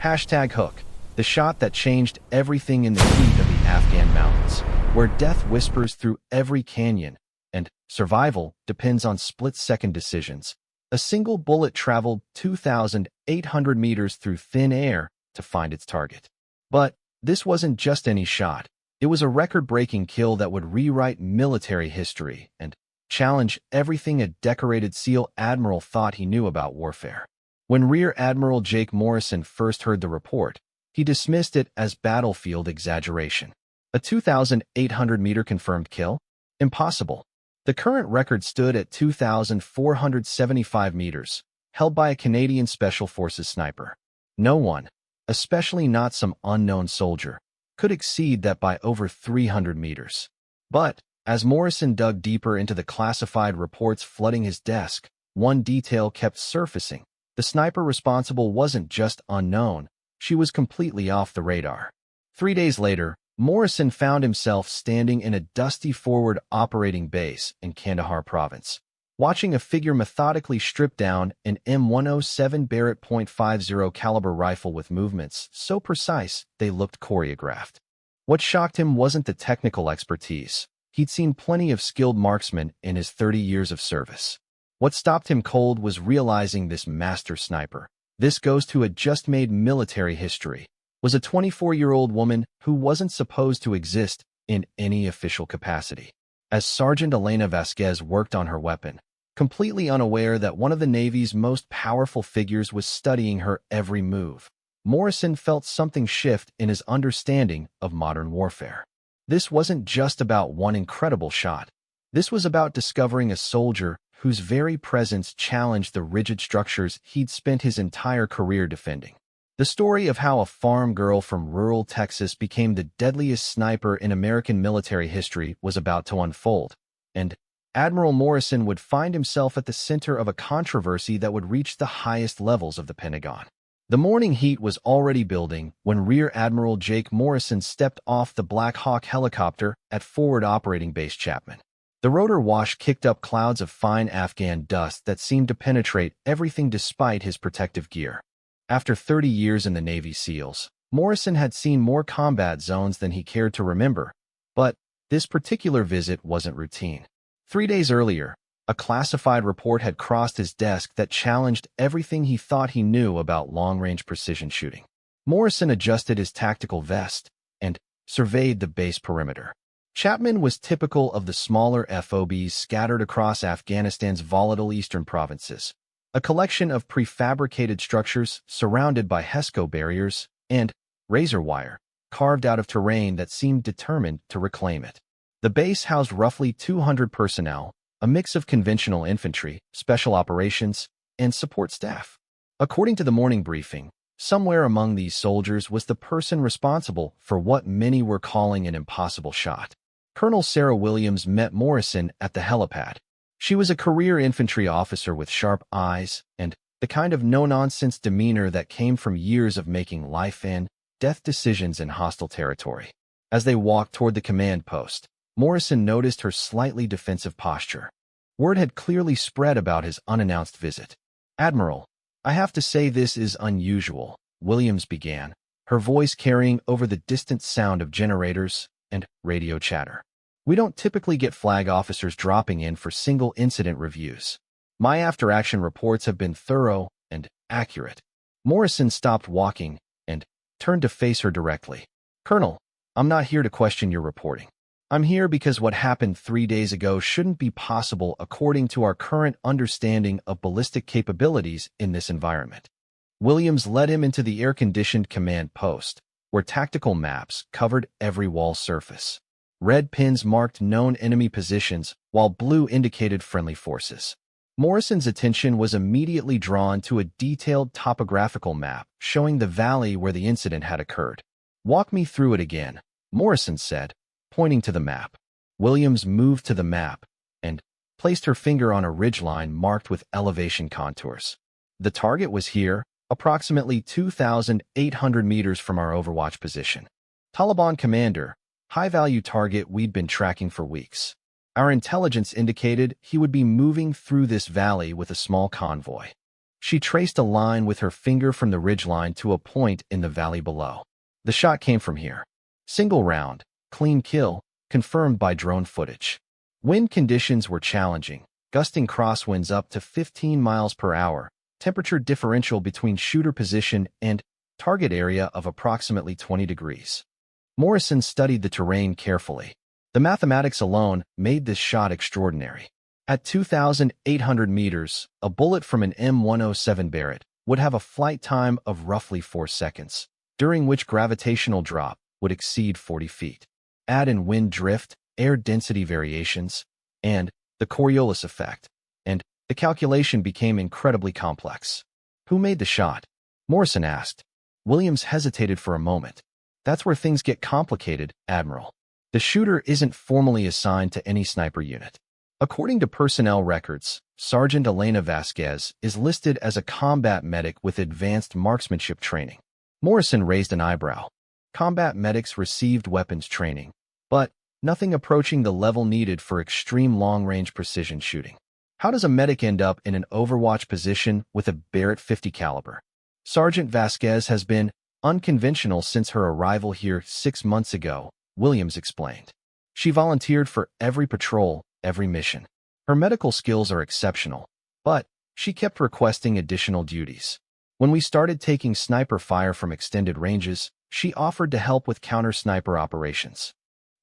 Hook, the shot that changed everything in the heat of the Afghan mountains, where death whispers through every canyon, and survival depends on split-second decisions. A single bullet traveled 2,800 meters through thin air to find its target. But this wasn't just any shot. It was a record-breaking kill that would rewrite military history and challenge everything a decorated SEAL admiral thought he knew about warfare. When Rear Admiral Jake Morrison first heard the report, he dismissed it as battlefield exaggeration. A 2,800-meter confirmed kill? Impossible. The current record stood at 2,475 meters, held by a Canadian Special Forces sniper. No one, especially not some unknown soldier, could exceed that by over 300 meters. But, as Morrison dug deeper into the classified reports flooding his desk, one detail kept surfacing. The sniper responsible wasn't just unknown, she was completely off the radar. 3 days later, Morrison found himself standing in a dusty forward operating base in Kandahar province, watching a figure methodically strip down an M107 Barrett .50 caliber rifle with movements so precise they looked choreographed. What shocked him wasn't the technical expertise. He'd seen plenty of skilled marksmen in his 30 years of service. What stopped him cold was realizing this master sniper, this ghost who had just made military history, was a 24-year-old woman who wasn't supposed to exist in any official capacity. As Sergeant Elena Vasquez worked on her weapon, completely unaware that one of the Navy's most powerful figures was studying her every move, Morrison felt something shift in his understanding of modern warfare. This wasn't just about one incredible shot. This was about discovering a soldier whose very presence challenged the rigid structures he'd spent his entire career defending. The story of how a farm girl from rural Texas became the deadliest sniper in American military history was about to unfold, and Admiral Morrison would find himself at the center of a controversy that would reach the highest levels of the Pentagon. The morning heat was already building when Rear Admiral Jake Morrison stepped off the Black Hawk helicopter at Forward Operating Base Chapman. The rotor wash kicked up clouds of fine Afghan dust that seemed to penetrate everything despite his protective gear. After 30 years in the Navy SEALs, Morrison had seen more combat zones than he cared to remember, but this particular visit wasn't routine. 3 days earlier, a classified report had crossed his desk that challenged everything he thought he knew about long-range precision shooting. Morrison adjusted his tactical vest and surveyed the base perimeter. Chapman was typical of the smaller FOBs scattered across Afghanistan's volatile eastern provinces, a collection of prefabricated structures surrounded by HESCO barriers and razor wire, carved out of terrain that seemed determined to reclaim it. The base housed roughly 200 personnel, a mix of conventional infantry, special operations, and support staff. According to the morning briefing, somewhere among these soldiers was the person responsible for what many were calling an impossible shot. Colonel Sarah Williams met Morrison at the helipad. She was a career infantry officer with sharp eyes and the kind of no-nonsense demeanor that came from years of making life and death decisions in hostile territory. As they walked toward the command post, Morrison noticed her slightly defensive posture. Word had clearly spread about his unannounced visit. "Admiral, I have to say this is unusual," Williams began, her voice carrying over the distant sound of generators and radio chatter. "We don't typically get flag officers dropping in for single incident reviews. My after-action reports have been thorough and accurate." Morrison stopped walking and turned to face her directly. "Colonel, I'm not here to question your reporting. I'm here because what happened 3 days ago shouldn't be possible according to our current understanding of ballistic capabilities in this environment." Williams led him into the air-conditioned command post, where tactical maps covered every wall surface. Red pins marked known enemy positions, while blue indicated friendly forces. Morrison's attention was immediately drawn to a detailed topographical map showing the valley where the incident had occurred. "Walk me through it again," Morrison said, pointing to the map. Williams moved to the map and placed her finger on a ridgeline marked with elevation contours. "The target was here, approximately 2,800 meters from our overwatch position. Taliban commander, high-value target we'd been tracking for weeks. Our intelligence indicated he would be moving through this valley with a small convoy." She traced a line with her finger from the ridgeline to a point in the valley below. The shot came from here. Single round, clean kill, confirmed by drone footage. Wind conditions were challenging, gusting crosswinds up to 15 miles per hour, temperature differential between shooter position and target area of approximately 20 degrees. Morrison studied the terrain carefully. The mathematics alone made this shot extraordinary. At 2,800 meters, a bullet from an M107 Barrett would have a flight time of roughly 4 seconds, during which gravitational drop would exceed 40 feet. Add in wind drift, air density variations, and the Coriolis effect, and the calculation became incredibly complex. Who made the shot? Morrison asked. Williams hesitated for a moment. That's where things get complicated, Admiral. The shooter isn't formally assigned to any sniper unit. According to personnel records, Sergeant Elena Vasquez is listed as a combat medic with advanced marksmanship training. Morrison raised an eyebrow. Combat medics received weapons training, but nothing approaching the level needed for extreme long-range precision shooting. How does a medic end up in an overwatch position with a Barrett 50 caliber? Sergeant Vasquez has been unconventional since her arrival here 6 months ago, Williams explained. She volunteered for every patrol, every mission. Her medical skills are exceptional, but she kept requesting additional duties. When we started taking sniper fire from extended ranges, she offered to help with counter-sniper operations.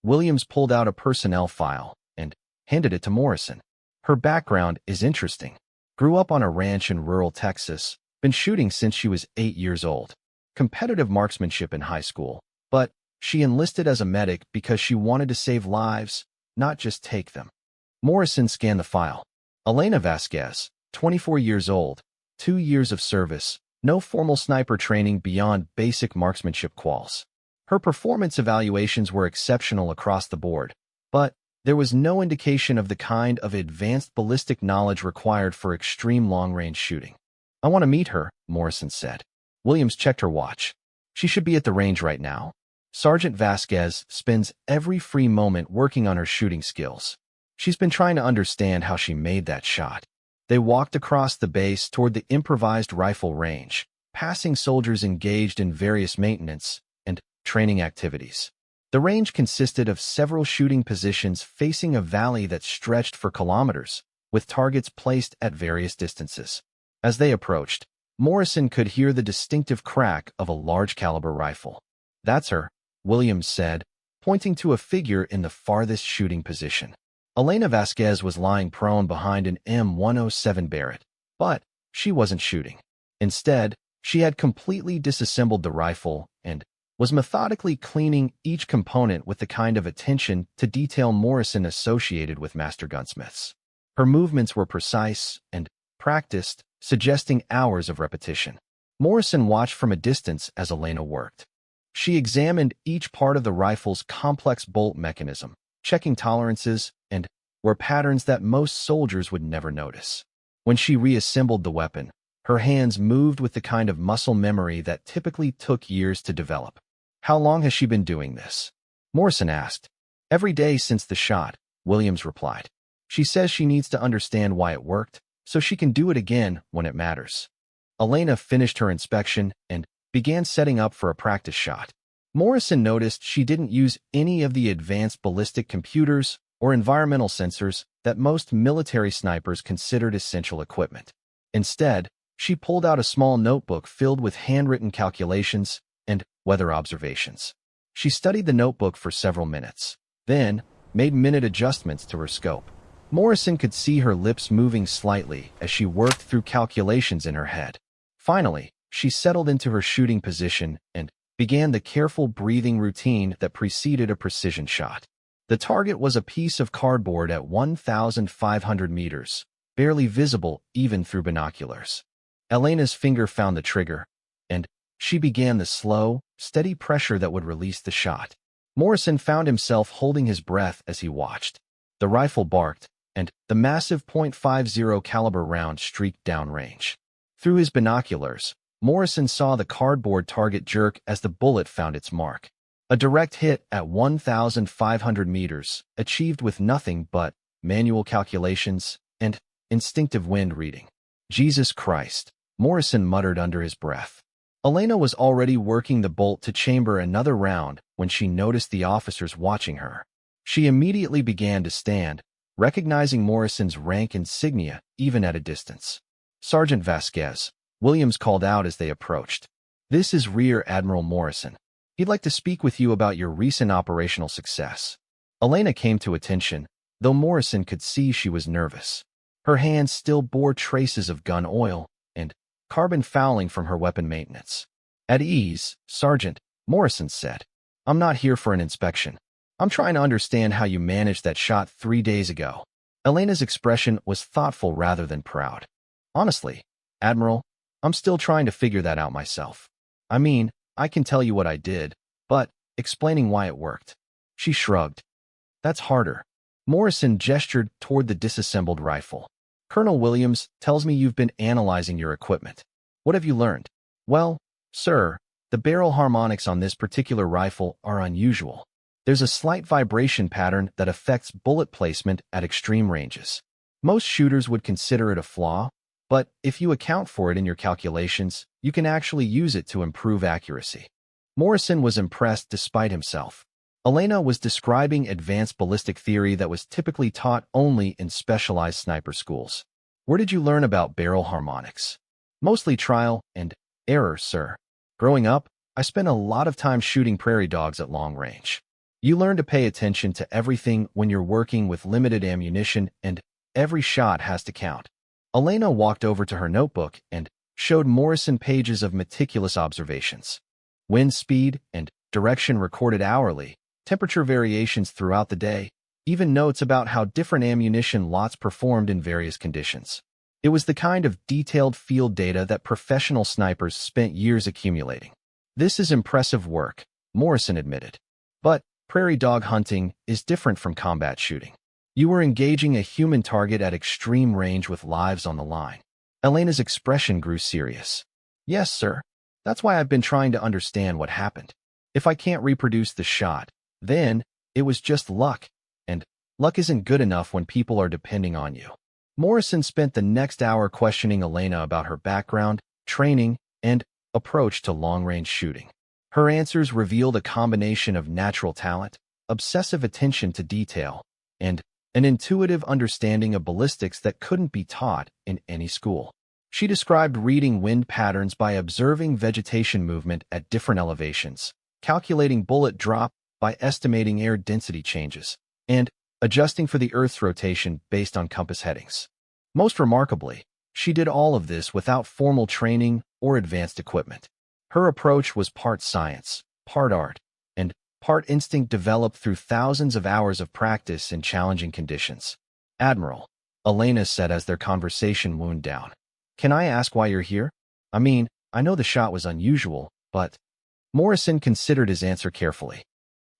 Williams pulled out a personnel file and handed it to Morrison. Her background is interesting. Grew up on a ranch in rural Texas, been shooting since she was 8 years old. Competitive marksmanship in high school, but she enlisted as a medic because she wanted to save lives, not just take them. Morrison scanned the file. Elena Vasquez, 24 years old, 2 years of service, no formal sniper training beyond basic marksmanship quals. Her performance evaluations were exceptional across the board, but there was no indication of the kind of advanced ballistic knowledge required for extreme long-range shooting. I want to meet her, Morrison said. Williams checked her watch. She should be at the range right now. Sergeant Vasquez spends every free moment working on her shooting skills. She's been trying to understand how she made that shot. They walked across the base toward the improvised rifle range, passing soldiers engaged in various maintenance and training activities. The range consisted of several shooting positions facing a valley that stretched for kilometers, with targets placed at various distances. As they approached, Morrison could hear the distinctive crack of a large-caliber rifle. That's her, Williams said, pointing to a figure in the farthest shooting position. Elena Vasquez was lying prone behind an M107 Barrett, but she wasn't shooting. Instead, she had completely disassembled the rifle and was methodically cleaning each component with the kind of attention to detail Morrison associated with master gunsmiths. Her movements were precise and practiced, suggesting hours of repetition. Morrison watched from a distance as Elena worked. She examined each part of the rifle's complex bolt mechanism, checking tolerances and were patterns that most soldiers would never notice. When she reassembled the weapon, her hands moved with the kind of muscle memory that typically took years to develop. How long has she been doing this? Morrison asked. Every day since the shot, Williams replied. She says she needs to understand why it worked, so she can do it again when it matters. Elena finished her inspection and began setting up for a practice shot. Morrison noticed she didn't use any of the advanced ballistic computers or environmental sensors that most military snipers considered essential equipment. Instead, she pulled out a small notebook filled with handwritten calculations and weather observations. She studied the notebook for several minutes, then made minute adjustments to her scope. Morrison could see her lips moving slightly as she worked through calculations in her head. Finally, she settled into her shooting position and began the careful breathing routine that preceded a precision shot. The target was a piece of cardboard at 1,500 meters, barely visible even through binoculars. Elena's finger found the trigger, and she began the slow, steady pressure that would release the shot. Morrison found himself holding his breath as he watched. The rifle barked, and the massive .50 caliber round streaked downrange. Through his binoculars, Morrison saw the cardboard target jerk as the bullet found its mark. A direct hit at 1,500 meters, achieved with nothing but manual calculations and instinctive wind reading. Jesus Christ, Morrison muttered under his breath. Elena was already working the bolt to chamber another round when she noticed the officers watching her. She immediately began to stand, recognizing Morrison's rank insignia even at a distance. "Sergeant Vasquez," Williams called out as they approached. "This is Rear Admiral Morrison. He'd like to speak with you about your recent operational success." Elena came to attention, though Morrison could see she was nervous. Her hands still bore traces of gun oil and carbon fouling from her weapon maintenance. "At ease, Sergeant," Morrison said. "I'm not here for an inspection. I'm trying to understand how you managed that shot 3 days ago." Elena's expression was thoughtful rather than proud. "Honestly, Admiral, I'm still trying to figure that out myself. I mean, I can tell you what I did, but explaining why it worked." She shrugged. "That's harder." Morrison gestured toward the disassembled rifle. "Colonel Williams tells me you've been analyzing your equipment. What have you learned?" "Well, sir, the barrel harmonics on this particular rifle are unusual. There's a slight vibration pattern that affects bullet placement at extreme ranges. Most shooters would consider it a flaw, but if you account for it in your calculations, you can actually use it to improve accuracy." Morrison was impressed despite himself. Elena was describing advanced ballistic theory that was typically taught only in specialized sniper schools. "Where did you learn about barrel harmonics?" "Mostly trial and error, sir. Growing up, I spent a lot of time shooting prairie dogs at long range. You learn to pay attention to everything when you're working with limited ammunition, and every shot has to count." Elena walked over to her notebook and showed Morrison pages of meticulous observations. Wind speed and direction recorded hourly, temperature variations throughout the day, even notes about how different ammunition lots performed in various conditions. It was the kind of detailed field data that professional snipers spent years accumulating. "This is impressive work," Morrison admitted. "But prairie dog hunting is different from combat shooting. You were engaging a human target at extreme range with lives on the line." Elena's expression grew serious. "Yes, sir. That's why I've been trying to understand what happened. If I can't reproduce the shot, then it was just luck, and luck isn't good enough when people are depending on you." Morrison spent the next hour questioning Elena about her background, training, and approach to long-range shooting. Her answers revealed a combination of natural talent, obsessive attention to detail, and an intuitive understanding of ballistics that couldn't be taught in any school. She described reading wind patterns by observing vegetation movement at different elevations, calculating bullet drop by estimating air density changes, and adjusting for the Earth's rotation based on compass headings. Most remarkably, she did all of this without formal training or advanced equipment. Her approach was part science, part art, and part instinct developed through thousands of hours of practice in challenging conditions. "Admiral," Elena said as their conversation wound down, "can I ask why you're here? I mean, I know the shot was unusual, but—" Morrison considered his answer carefully.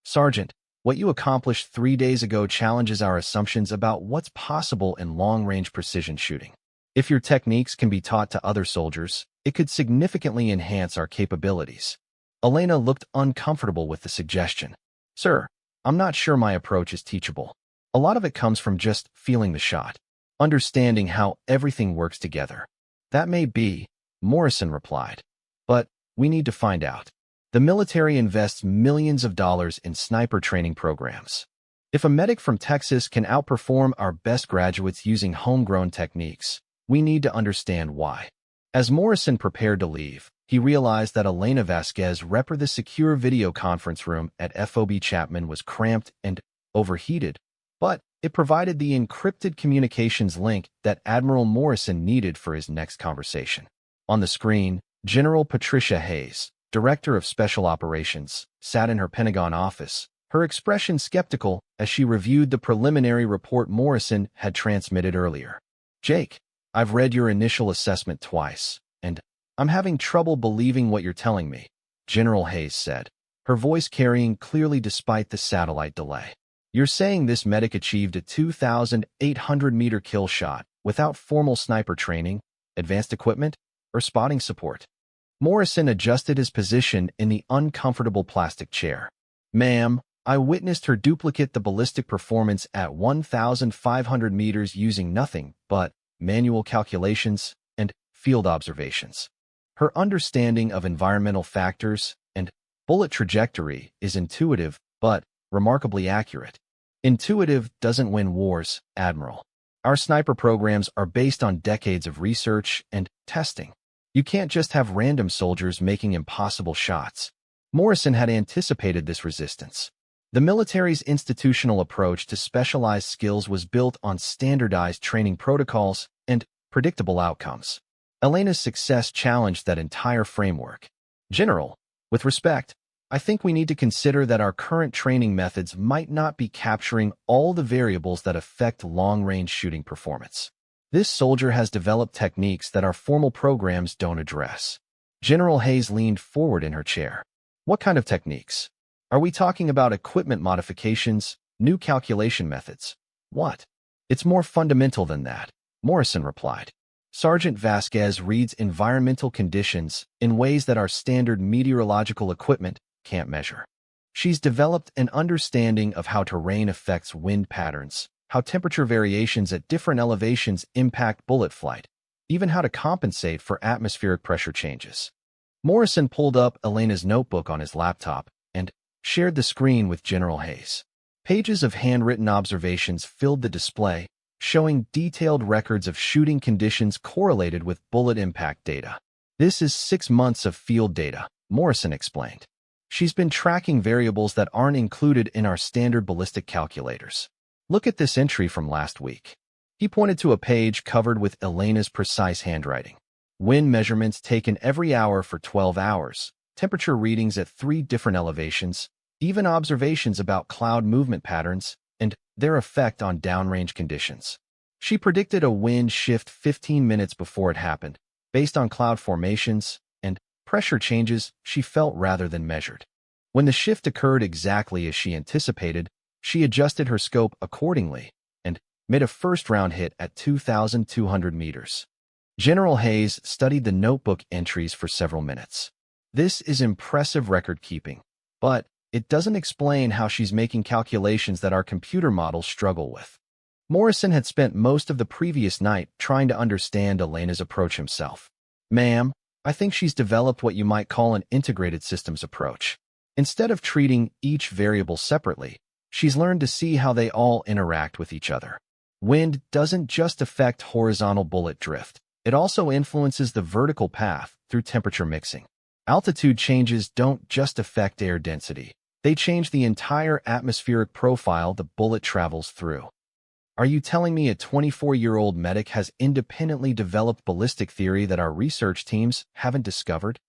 "Sergeant, what you accomplished 3 days ago challenges our assumptions about what's possible in long-range precision shooting. If your techniques can be taught to other soldiers, it could significantly enhance our capabilities." Elena looked uncomfortable with the suggestion. "Sir, I'm not sure my approach is teachable. A lot of it comes from just feeling the shot, understanding how everything works together." "That may be," Morrison replied, "but we need to find out. The military invests millions of dollars in sniper training programs. If a medic from Texas can outperform our best graduates using homegrown techniques, we need to understand why." As Morrison prepared to leave, he realized that Elena Vasquez the secure video conference room at FOB Chapman was cramped and overheated, but it provided the encrypted communications link that Admiral Morrison needed for his next conversation. On the screen, General Patricia Hayes, Director of Special Operations, sat in her Pentagon office, her expression skeptical as she reviewed the preliminary report Morrison had transmitted earlier. "Jake, I've read your initial assessment twice, and I'm having trouble believing what you're telling me," General Hayes said, her voice carrying clearly despite the satellite delay. "You're saying this medic achieved a 2,800-meter kill shot without formal sniper training, advanced equipment, or spotting support?" Morrison adjusted his position in the uncomfortable plastic chair. "Ma'am, I witnessed her duplicate the ballistic performance at 1,500 meters using nothing but manual calculations and field observations. Her understanding of environmental factors and bullet trajectory is intuitive but remarkably accurate. Intuitive doesn't win wars, Admiral. Our sniper programs are based on decades of research and testing. You can't just have random soldiers making impossible shots. Morrison had anticipated this resistance. The military's institutional approach to specialized skills was built on standardized training protocols and predictable outcomes. Elena's success challenged that entire framework. General, with respect, I think we need to consider that our current training methods might not be capturing all the variables that affect long-range shooting performance. This soldier has developed techniques that our formal programs don't address. General Hayes leaned forward in her chair. What kind of techniques? Are we talking about equipment modifications, new calculation methods? What? It's more fundamental than that, Morrison replied. Sergeant Vasquez reads environmental conditions in ways that our standard meteorological equipment can't measure. She's developed an understanding of how terrain affects wind patterns, how temperature variations at different elevations impact bullet flight, even how to compensate for atmospheric pressure changes. Morrison pulled up Elena's notebook on his laptop and shared the screen with General Hayes. Pages of handwritten observations filled the display, showing detailed records of shooting conditions correlated with bullet impact data. This is 6 months of field data, Morrison explained. She's been tracking variables that aren't included in our standard ballistic calculators. Look at this entry from last week. He pointed to a page covered with Elena's precise handwriting. Wind measurements taken every hour for 12 hours, temperature readings at 3 different elevations, even observations about cloud movement patterns and their effect on downrange conditions. She predicted a wind shift 15 minutes before it happened, based on cloud formations and pressure changes she felt rather than measured. When the shift occurred exactly as she anticipated, she adjusted her scope accordingly and made a first-round hit at 2,200 meters. General Hayes studied the notebook entries for several minutes. This is impressive record-keeping, but it doesn't explain how she's making calculations that our computer models struggle with. Morrison had spent most of the previous night trying to understand Elena's approach himself. Ma'am, I think she's developed what you might call an integrated systems approach. Instead of treating each variable separately, she's learned to see how they all interact with each other. Wind doesn't just affect horizontal bullet drift. It also influences the vertical path through temperature mixing. Altitude changes don't just affect air density. They change the entire atmospheric profile the bullet travels through. Are you telling me a 24-year-old medic has independently developed ballistic theory that our research teams haven't discovered?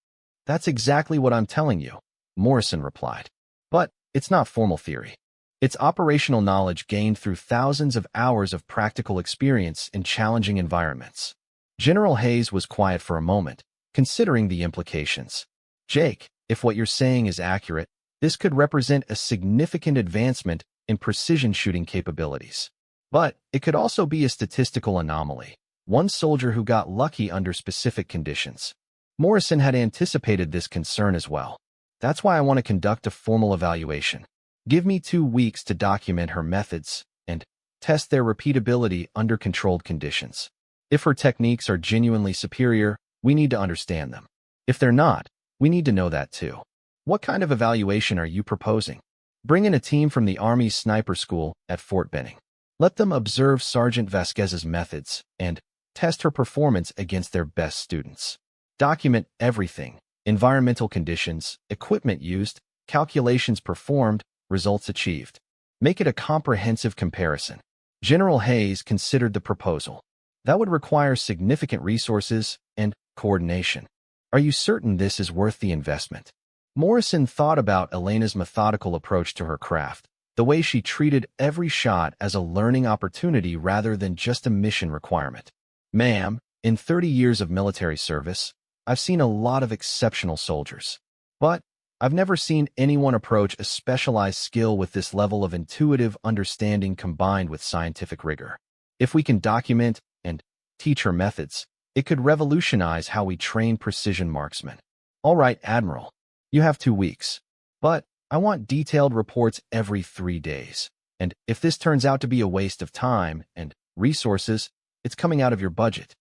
That's exactly what I'm telling you, Morrison replied. But it's not formal theory. It's operational knowledge gained through thousands of hours of practical experience in challenging environments. General Hayes was quiet for a moment, considering the implications. Jake, if what you're saying is accurate, this could represent a significant advancement in precision shooting capabilities. But it could also be a statistical anomaly, one soldier who got lucky under specific conditions. Morrison had anticipated this concern as well. That's why I want to conduct a formal evaluation. Give me 2 weeks to document her methods and test their repeatability under controlled conditions. If her techniques are genuinely superior, we need to understand them. If they're not, we need to know that too. What kind of evaluation are you proposing? Bring in a team from the Army's sniper school at Fort Benning. Let them observe Sergeant Vasquez's methods and test her performance against their best students. Document everything: environmental conditions, equipment used, calculations performed, results achieved. Make it a comprehensive comparison. General Hayes considered the proposal. That would require significant resources and coordination. Are you certain this is worth the investment? Morrison thought about Elena's methodical approach to her craft, the way she treated every shot as a learning opportunity rather than just a mission requirement. Ma'am, in 30 years of military service, I've seen a lot of exceptional soldiers. But I've never seen anyone approach a specialized skill with this level of intuitive understanding combined with scientific rigor. If we can document and teach her methods, it could revolutionize how we train precision marksmen. All right, Admiral, you have 2 weeks. But I want detailed reports every 3 days. And if this turns out to be a waste of time and resources, it's coming out of your budget.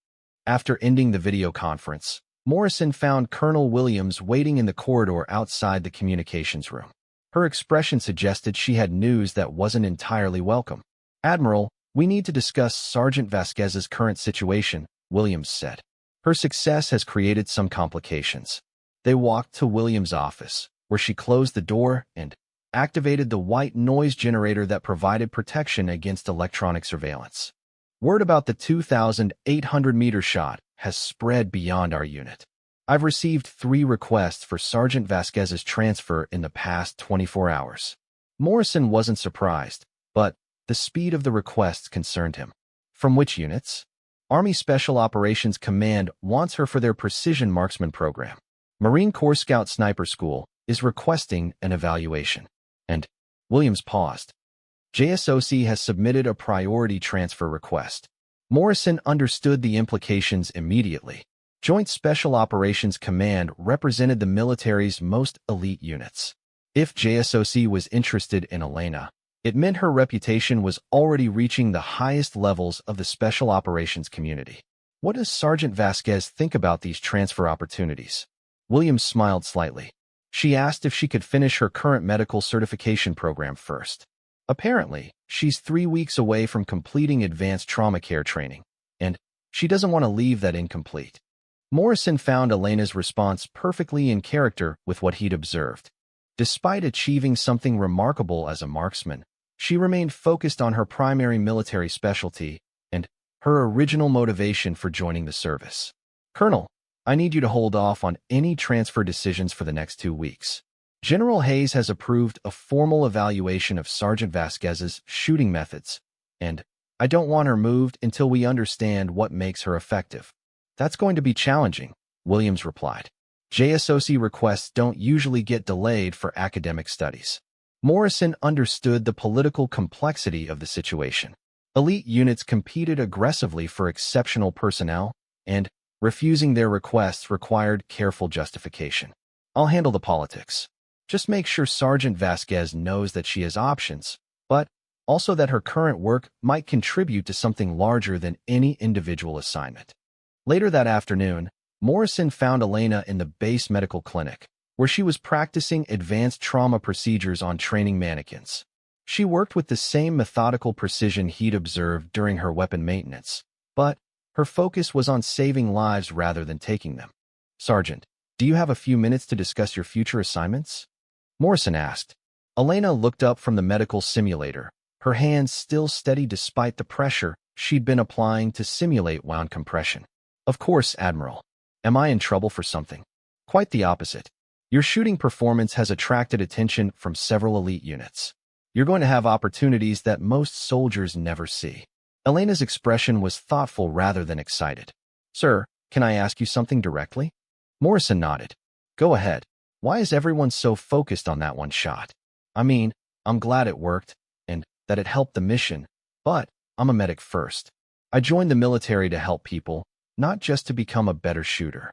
After ending the video conference, Morrison found Colonel Williams waiting in the corridor outside the communications room. Her expression suggested she had news that wasn't entirely welcome. "Admiral, we need to discuss Sergeant Vasquez's current situation," Williams said. "Her success has created some complications." They walked to Williams' office, where she closed the door and activated the white noise generator that provided protection against electronic surveillance. "Word about the 2,800-meter shot has spread beyond our unit. I've received 3 requests for Sergeant Vasquez's transfer in the past 24 hours. Morrison wasn't surprised, but the speed of the requests concerned him. "From which units?" "Army Special Operations Command wants her for their precision marksman program. Marine Corps Scout Sniper School is requesting an evaluation." And Williams paused. "JSOC has submitted a priority transfer request." Morrison understood the implications immediately. Joint Special Operations Command represented the military's most elite units. If JSOC was interested in Elena, it meant her reputation was already reaching the highest levels of the special operations community. "What does Sergeant Vasquez think about these transfer opportunities?" Williams smiled slightly. She asked if she could finish her current medical certification program first. Apparently, she's 3 weeks away from completing advanced trauma care training, and she doesn't want to leave that incomplete. Morrison found Elena's response perfectly in character with what he'd observed. Despite achieving something remarkable as a marksman, she remained focused on her primary military specialty and her original motivation for joining the service. "Colonel, I need you to hold off on any transfer decisions for the next 2 weeks. General Hayes has approved a formal evaluation of Sergeant Vasquez's shooting methods, and I don't want her moved until we understand what makes her effective." "That's going to be challenging," Williams replied. "JSOC requests don't usually get delayed for academic studies." Morrison understood the political complexity of the situation. Elite units competed aggressively for exceptional personnel, and refusing their requests required careful justification. "I'll handle the politics. Just make sure Sergeant Vasquez knows that she has options, but also that her current work might contribute to something larger than any individual assignment." Later that afternoon, Morrison found Elena in the base medical clinic, where she was practicing advanced trauma procedures on training mannequins. She worked with the same methodical precision he'd observed during her weapon maintenance, but her focus was on saving lives rather than taking them. "Sergeant, do you have a few minutes to discuss your future assignments?" Morrison asked. Elena looked up from the medical simulator, her hands still steady despite the pressure she'd been applying to simulate wound compression. "Of course, Admiral. Am I in trouble for something?" "Quite the opposite. Your shooting performance has attracted attention from several elite units. You're going to have opportunities that most soldiers never see." Elena's expression was thoughtful rather than excited. "Sir, can I ask you something directly?" Morrison nodded. "Go ahead. Why is everyone so focused on that one shot? I mean, I'm glad it worked, and that it helped the mission, but I'm a medic first. I joined the military to help people, not just to become a better shooter."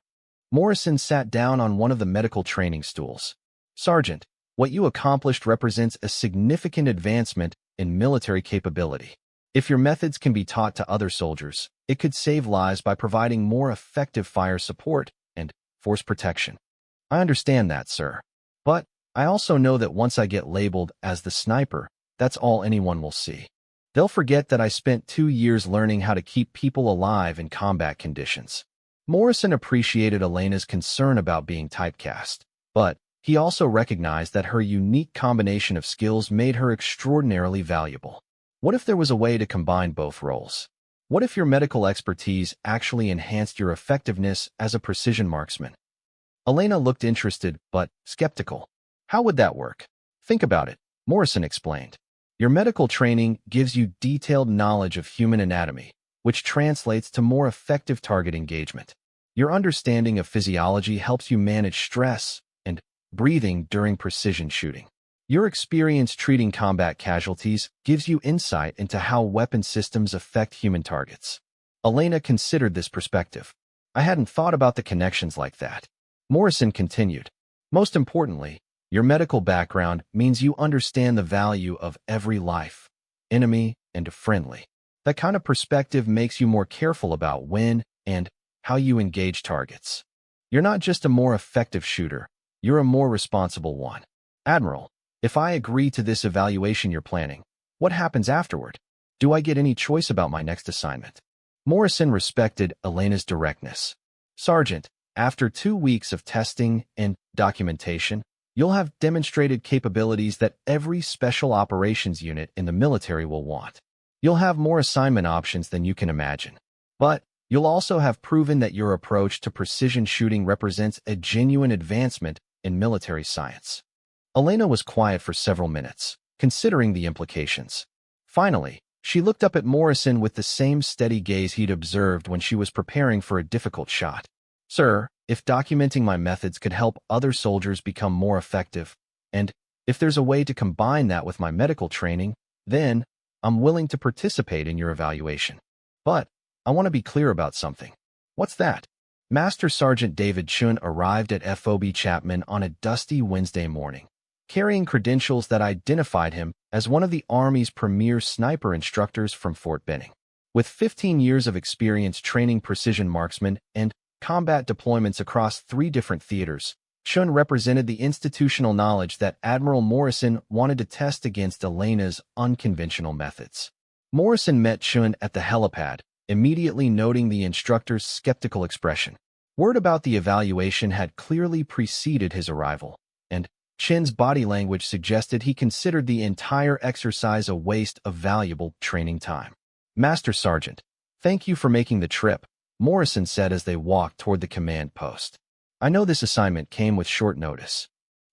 Morrison sat down on one of the medical training stools. "Sergeant, what you accomplished represents a significant advancement in military capability. If your methods can be taught to other soldiers, it could save lives by providing more effective fire support and force protection." "I understand that, sir. But I also know that once I get labeled as the sniper, that's all anyone will see. They'll forget that I spent 2 years learning how to keep people alive in combat conditions." Morrison appreciated Elena's concern about being typecast, but he also recognized that her unique combination of skills made her extraordinarily valuable. What if there was a way to combine both roles? What if your medical expertise actually enhanced your effectiveness as a precision marksman? Elena looked interested but skeptical. "How would that work?" "Think about it," Morrison explained. "Your medical training gives you detailed knowledge of human anatomy, which translates to more effective target engagement. Your understanding of physiology helps you manage stress and breathing during precision shooting. Your experience treating combat casualties gives you insight into how weapon systems affect human targets." Elena considered this perspective. "I hadn't thought about the connections like that." Morrison continued. "Most importantly, your medical background means you understand the value of every life, enemy and friendly. That kind of perspective makes you more careful about when and how you engage targets. You're not just a more effective shooter, you're a more responsible one. Admiral, if I agree to this evaluation you're planning, what happens afterward? Do I get any choice about my next assignment? Morrison respected Elena's directness. Sergeant, after 2 weeks of testing and documentation, you'll have demonstrated capabilities that every special operations unit in the military will want. You'll have more assignment options than you can imagine. But you'll also have proven that your approach to precision shooting represents a genuine advancement in military science. Elena was quiet for several minutes, considering the implications. Finally, she looked up at Morrison with the same steady gaze he'd observed when she was preparing for a difficult shot. Sir, if documenting my methods could help other soldiers become more effective, and if there's a way to combine that with my medical training, then I'm willing to participate in your evaluation. But I want to be clear about something. What's that? Master Sergeant David Chun arrived at FOB Chapman on a dusty Wednesday morning, carrying credentials that identified him as one of the Army's premier sniper instructors from Fort Benning. With 15 years of experience training precision marksmen and combat deployments across 3 different theaters, Chun represented the institutional knowledge that Admiral Morrison wanted to test against Elena's unconventional methods. Morrison met Chun at the helipad, immediately noting the instructor's skeptical expression. Word about the evaluation had clearly preceded his arrival, and Chun's body language suggested he considered the entire exercise a waste of valuable training time. Master Sergeant, thank you for making the trip, Morrison said as they walked toward the command post. I know this assignment came with short notice.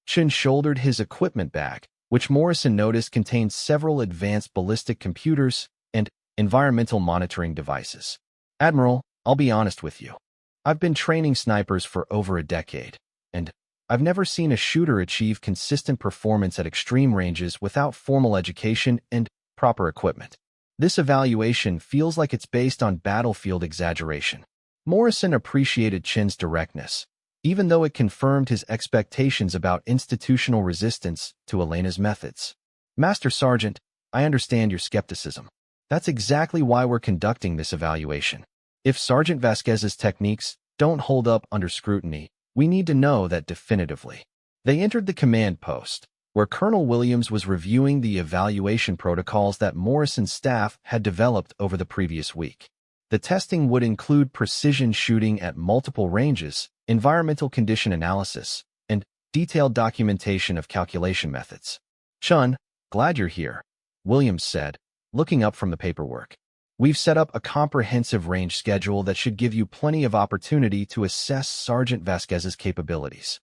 Chun shouldered his equipment bag, which Morrison noticed contained several advanced ballistic computers and environmental monitoring devices. Admiral, I'll be honest with you. I've been training snipers for over a decade, and I've never seen a shooter achieve consistent performance at extreme ranges without formal education and proper equipment. This evaluation feels like it's based on battlefield exaggeration. Morrison appreciated Chun's directness, even though it confirmed his expectations about institutional resistance to Elena's methods. Master Sergeant, I understand your skepticism. That's exactly why we're conducting this evaluation. If Sergeant Vasquez's techniques don't hold up under scrutiny, we need to know that definitively. They entered the command post, where Colonel Williams was reviewing the evaluation protocols that Morrison's staff had developed over the previous week. The testing would include precision shooting at multiple ranges, environmental condition analysis, and detailed documentation of calculation methods. Chun, glad you're here, Williams said, looking up from the paperwork. We've set up a comprehensive range schedule that should give you plenty of opportunity to assess Sergeant Vasquez's capabilities.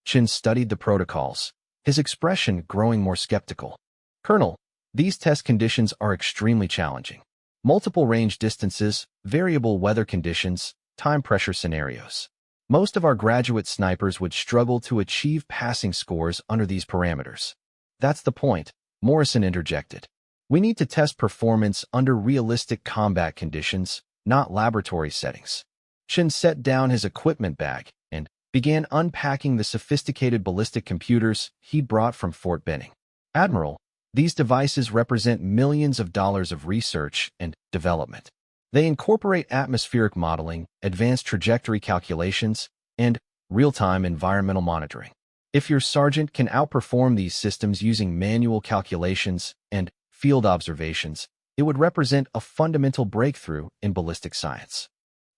Chun studied the protocols, his expression growing more skeptical. Colonel, these test conditions are extremely challenging. Multiple range distances, variable weather conditions, time pressure scenarios. Most of our graduate snipers would struggle to achieve passing scores under these parameters. That's the point, Morrison interjected. We need to test performance under realistic combat conditions, not laboratory settings. Chun set down his equipment bag and began unpacking the sophisticated ballistic computers he'd brought from Fort Benning. Admiral, these devices represent millions of dollars of research and development. They incorporate atmospheric modeling, advanced trajectory calculations, and real-time environmental monitoring. If your sergeant can outperform these systems using manual calculations and field observations, it would represent a fundamental breakthrough in ballistic science.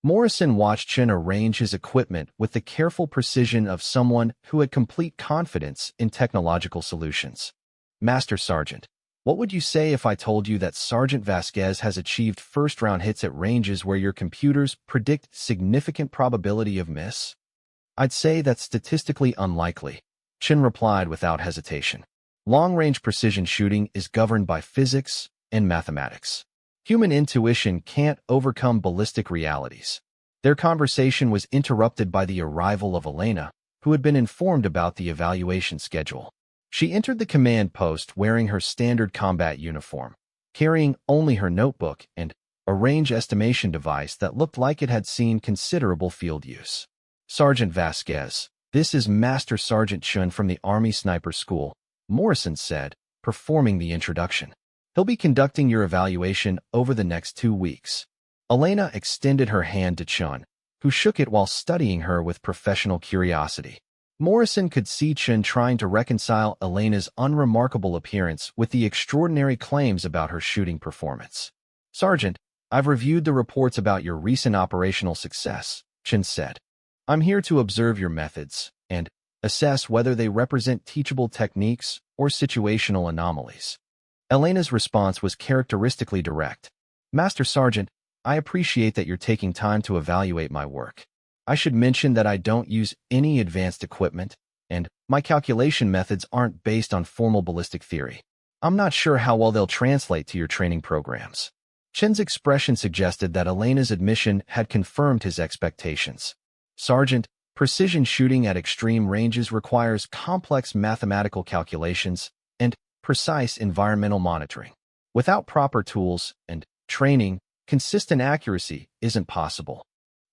Morrison watched Chun arrange his equipment with the careful precision of someone who had complete confidence in technological solutions. Master Sergeant, what would you say if I told you that Sergeant Vasquez has achieved first-round hits at ranges where your computers predict significant probability of miss? I'd say that's statistically unlikely, Chun replied without hesitation. Long-range precision shooting is governed by physics and mathematics. Human intuition can't overcome ballistic realities. Their conversation was interrupted by the arrival of Elena, who had been informed about the evaluation schedule. She entered the command post wearing her standard combat uniform, carrying only her notebook and a range estimation device that looked like it had seen considerable field use. Sergeant Vasquez, this is Master Sergeant Chun from the Army Sniper School, Morrison said, performing the introduction. He'll be conducting your evaluation over the next 2 weeks. Elena extended her hand to Chun, who shook it while studying her with professional curiosity. Morrison could see Chen trying to reconcile Elena's unremarkable appearance with the extraordinary claims about her shooting performance. "Sergeant, I've reviewed the reports about your recent operational success," Chen said. "I'm here to observe your methods and assess whether they represent teachable techniques or situational anomalies." Elena's response was characteristically direct. "Master Sergeant, I appreciate that you're taking time to evaluate my work. I should mention that I don't use any advanced equipment, and my calculation methods aren't based on formal ballistic theory. I'm not sure how well they'll translate to your training programs." Chen's expression suggested that Elena's admission had confirmed his expectations. "Sergeant, precision shooting at extreme ranges requires complex mathematical calculations and precise environmental monitoring. Without proper tools and training, consistent accuracy isn't possible."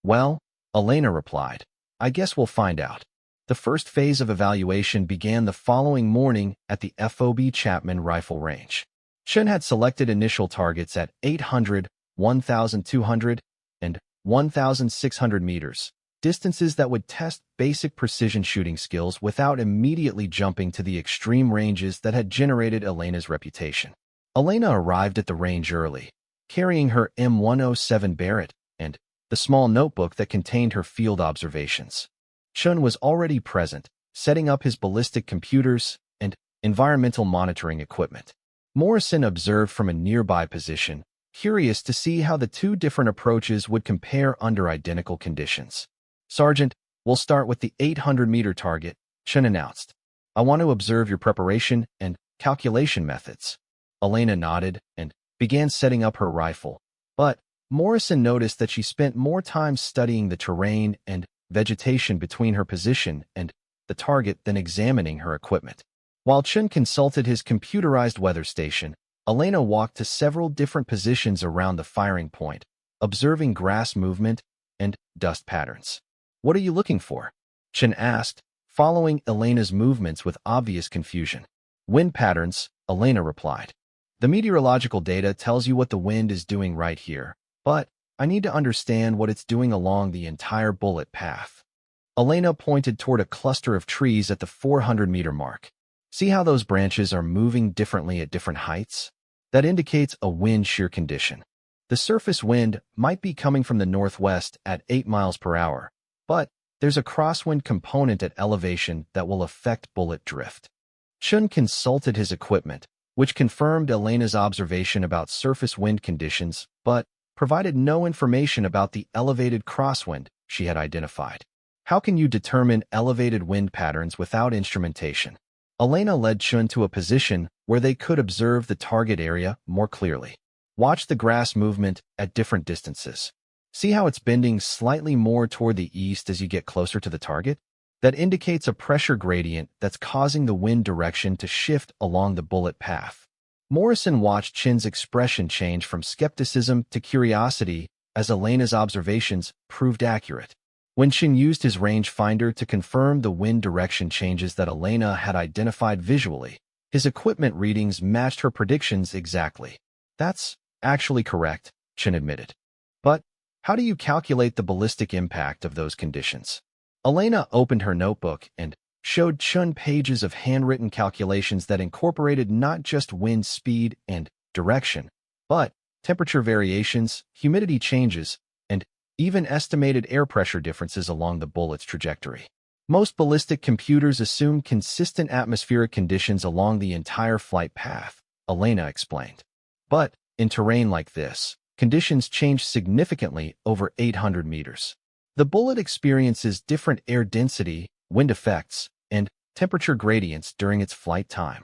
"Well," Elena replied, "I guess we'll find out." The first phase of evaluation began the following morning at the FOB Chapman rifle range. Chen had selected initial targets at 800, 1,200, and 1,600 meters, distances that would test basic precision shooting skills without immediately jumping to the extreme ranges that had generated Elena's reputation. Elena arrived at the range early, carrying her M107 Barrett and the small notebook that contained her field observations. Chen was already present, setting up his ballistic computers and environmental monitoring equipment. Morrison observed from a nearby position, curious to see how the two different approaches would compare under identical conditions. "Sergeant, we'll start with the 800-meter target," Chen announced. "I want to observe your preparation and calculation methods." Elena nodded and began setting up her rifle, but Morrison noticed that she spent more time studying the terrain and vegetation between her position and the target than examining her equipment. While Chen consulted his computerized weather station, Elena walked to several different positions around the firing point, observing grass movement and dust patterns. "What are you looking for?" Chen asked, following Elena's movements with obvious confusion. "Wind patterns," Elena replied. "The meteorological data tells you what the wind is doing right here, but I need to understand what it's doing along the entire bullet path." Elena pointed toward a cluster of trees at the 400-meter mark. "See how those branches are moving differently at different heights? That indicates a wind shear condition. The surface wind might be coming from the northwest at 8 miles per hour, but there's a crosswind component at elevation that will affect bullet drift." Chen consulted his equipment, which confirmed Elena's observation about surface wind conditions, but provided no information about the elevated crosswind she had identified. "How can you determine elevated wind patterns without instrumentation?" Elena led Chen to a position where they could observe the target area more clearly. "Watch the grass movement at different distances. See how it's bending slightly more toward the east as you get closer to the target? That indicates a pressure gradient that's causing the wind direction to shift along the bullet path." Morrison watched Chen's expression change from skepticism to curiosity as Elena's observations proved accurate. When Chen used his rangefinder to confirm the wind direction changes that Elena had identified visually, his equipment readings matched her predictions exactly. "That's actually correct," Chen admitted. "But how do you calculate the ballistic impact of those conditions?" Elena opened her notebook and showed Chen pages of handwritten calculations that incorporated not just wind speed and direction, but temperature variations, humidity changes, and even estimated air pressure differences along the bullet's trajectory. "Most ballistic computers assume consistent atmospheric conditions along the entire flight path," Elena explained. "But in terrain like this, conditions change significantly over 800 meters. The bullet experiences different air density, wind effects, and temperature gradients during its flight time."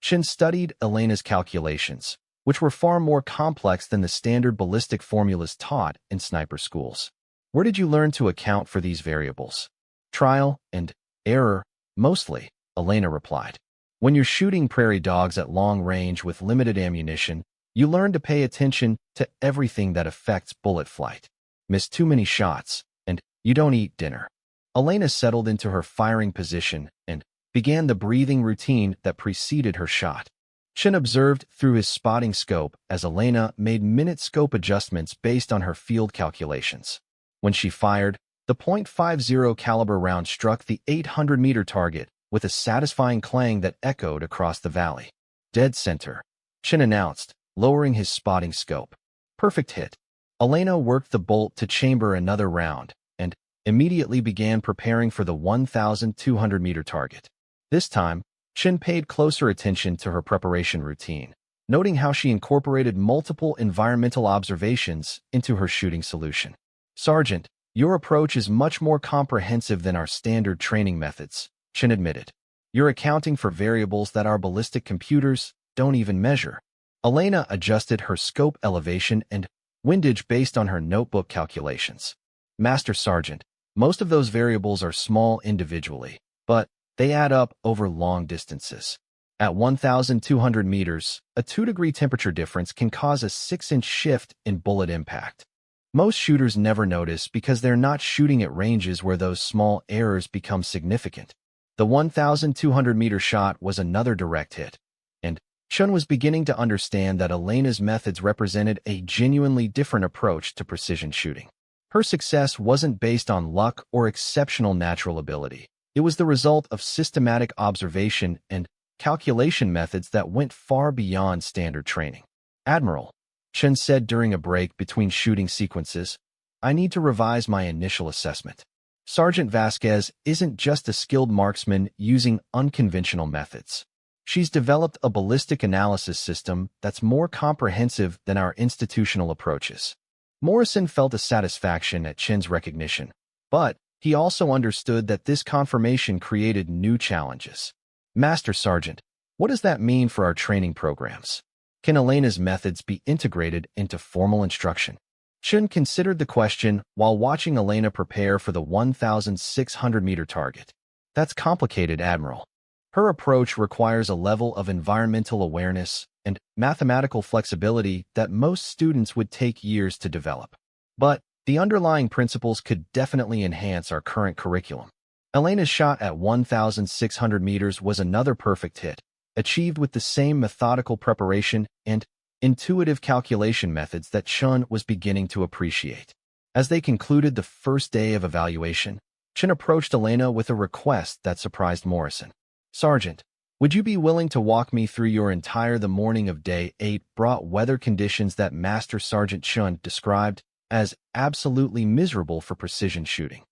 Chen studied Elena's calculations, which were far more complex than the standard ballistic formulas taught in sniper schools. "Where did you learn to account for these variables?" "Trial and error, mostly," Elena replied. "When you're shooting prairie dogs at long range with limited ammunition, you learn to pay attention to everything that affects bullet flight. Miss too many shots, and you don't eat dinner." Elena settled into her firing position and began the breathing routine that preceded her shot. Chen observed through his spotting scope as Elena made minute scope adjustments based on her field calculations. When she fired, The .50 caliber round struck the 800-meter target with a satisfying clang that echoed across the valley. Dead center, Chen announced, lowering his spotting scope. Perfect hit. Elena worked the bolt to chamber another round and immediately began preparing for the 1,200-meter target. This time, Chen paid closer attention to her preparation routine, noting how she incorporated multiple environmental observations into her shooting solution. "Sergeant, your approach is much more comprehensive than our standard training methods," Chen admitted. "You're accounting for variables that our ballistic computers don't even measure." Elena adjusted her scope elevation and windage based on her notebook calculations. "Master Sergeant, most of those variables are small individually, but they add up over long distances. At 1,200 meters, a 2-degree temperature difference can cause a 6-inch shift in bullet impact. Most shooters never notice because they're not shooting at ranges where those small errors become significant." The 1,200-meter shot was another direct hit, and Chun was beginning to understand that Elena's methods represented a genuinely different approach to precision shooting. Her success wasn't based on luck or exceptional natural ability. It was the result of systematic observation and calculation methods that went far beyond standard training. "Admiral," Chen said during a break between shooting sequences, "I need to revise my initial assessment. Sergeant Vasquez isn't just a skilled marksman using unconventional methods. She's developed a ballistic analysis system that's more comprehensive than our institutional approaches." Morrison felt a satisfaction at Chen's recognition, but he also understood that this confirmation created new challenges. "Master Sergeant, what does that mean for our training programs? Can Elena's methods be integrated into formal instruction?" Chen considered the question while watching Elena prepare for the 1,600-meter target. "That's complicated, Admiral. Her approach requires a level of environmental awareness and mathematical flexibility that most students would take years to develop. But the underlying principles could definitely enhance our current curriculum." Elena's shot at 1,600 meters was another perfect hit, achieved with the same methodical preparation and intuitive calculation methods that Chun was beginning to appreciate. As they concluded the first day of evaluation, Chen approached Elena with a request that surprised Morrison. "Sergeant, would you be willing to walk me through your entire the morning of Day 8 brought weather conditions that Master Sergeant Chun described as absolutely miserable for precision shooting?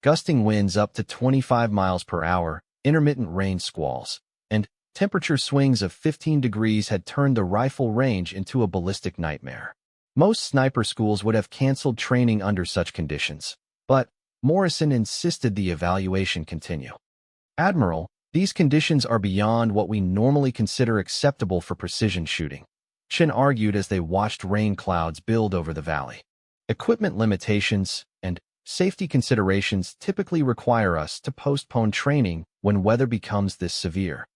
Gusting winds up to 25 miles per hour, intermittent rain squalls, and temperature swings of 15 degrees had turned the rifle range into a ballistic nightmare. Most sniper schools would have canceled training under such conditions, but Morrison insisted the evaluation continue. "Admiral, these conditions are beyond what we normally consider acceptable for precision shooting," Chen argued as they watched rain clouds build over the valley. "Equipment limitations and safety considerations typically require us to postpone training when weather becomes this severe."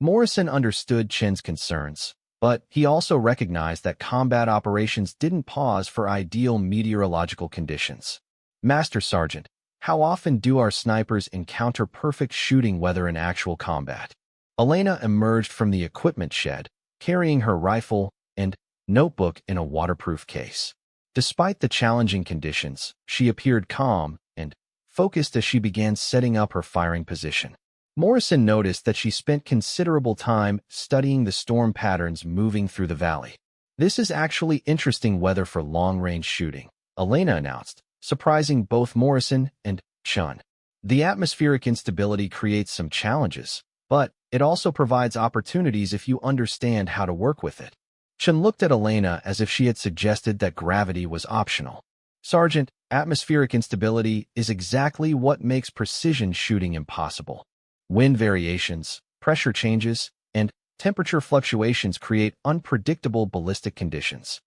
Morrison understood Chen's concerns, but he also recognized that combat operations didn't pause for ideal meteorological conditions. "Master Sergeant, how often do our snipers encounter perfect shooting weather in actual combat?" Elena emerged from the equipment shed, carrying her rifle and notebook in a waterproof case. Despite the challenging conditions, she appeared calm and focused as she began setting up her firing position. Morrison noticed that she spent considerable time studying the storm patterns moving through the valley. "This is actually interesting weather for long-range shooting," Elena announced, surprising both Morrison and Chun. "The atmospheric instability creates some challenges, but it also provides opportunities if you understand how to work with it." Chun looked at Elena as if she had suggested that gravity was optional. "Sergeant, atmospheric instability is exactly what makes precision shooting impossible. Wind variations, pressure changes, and temperature fluctuations create unpredictable ballistic conditions."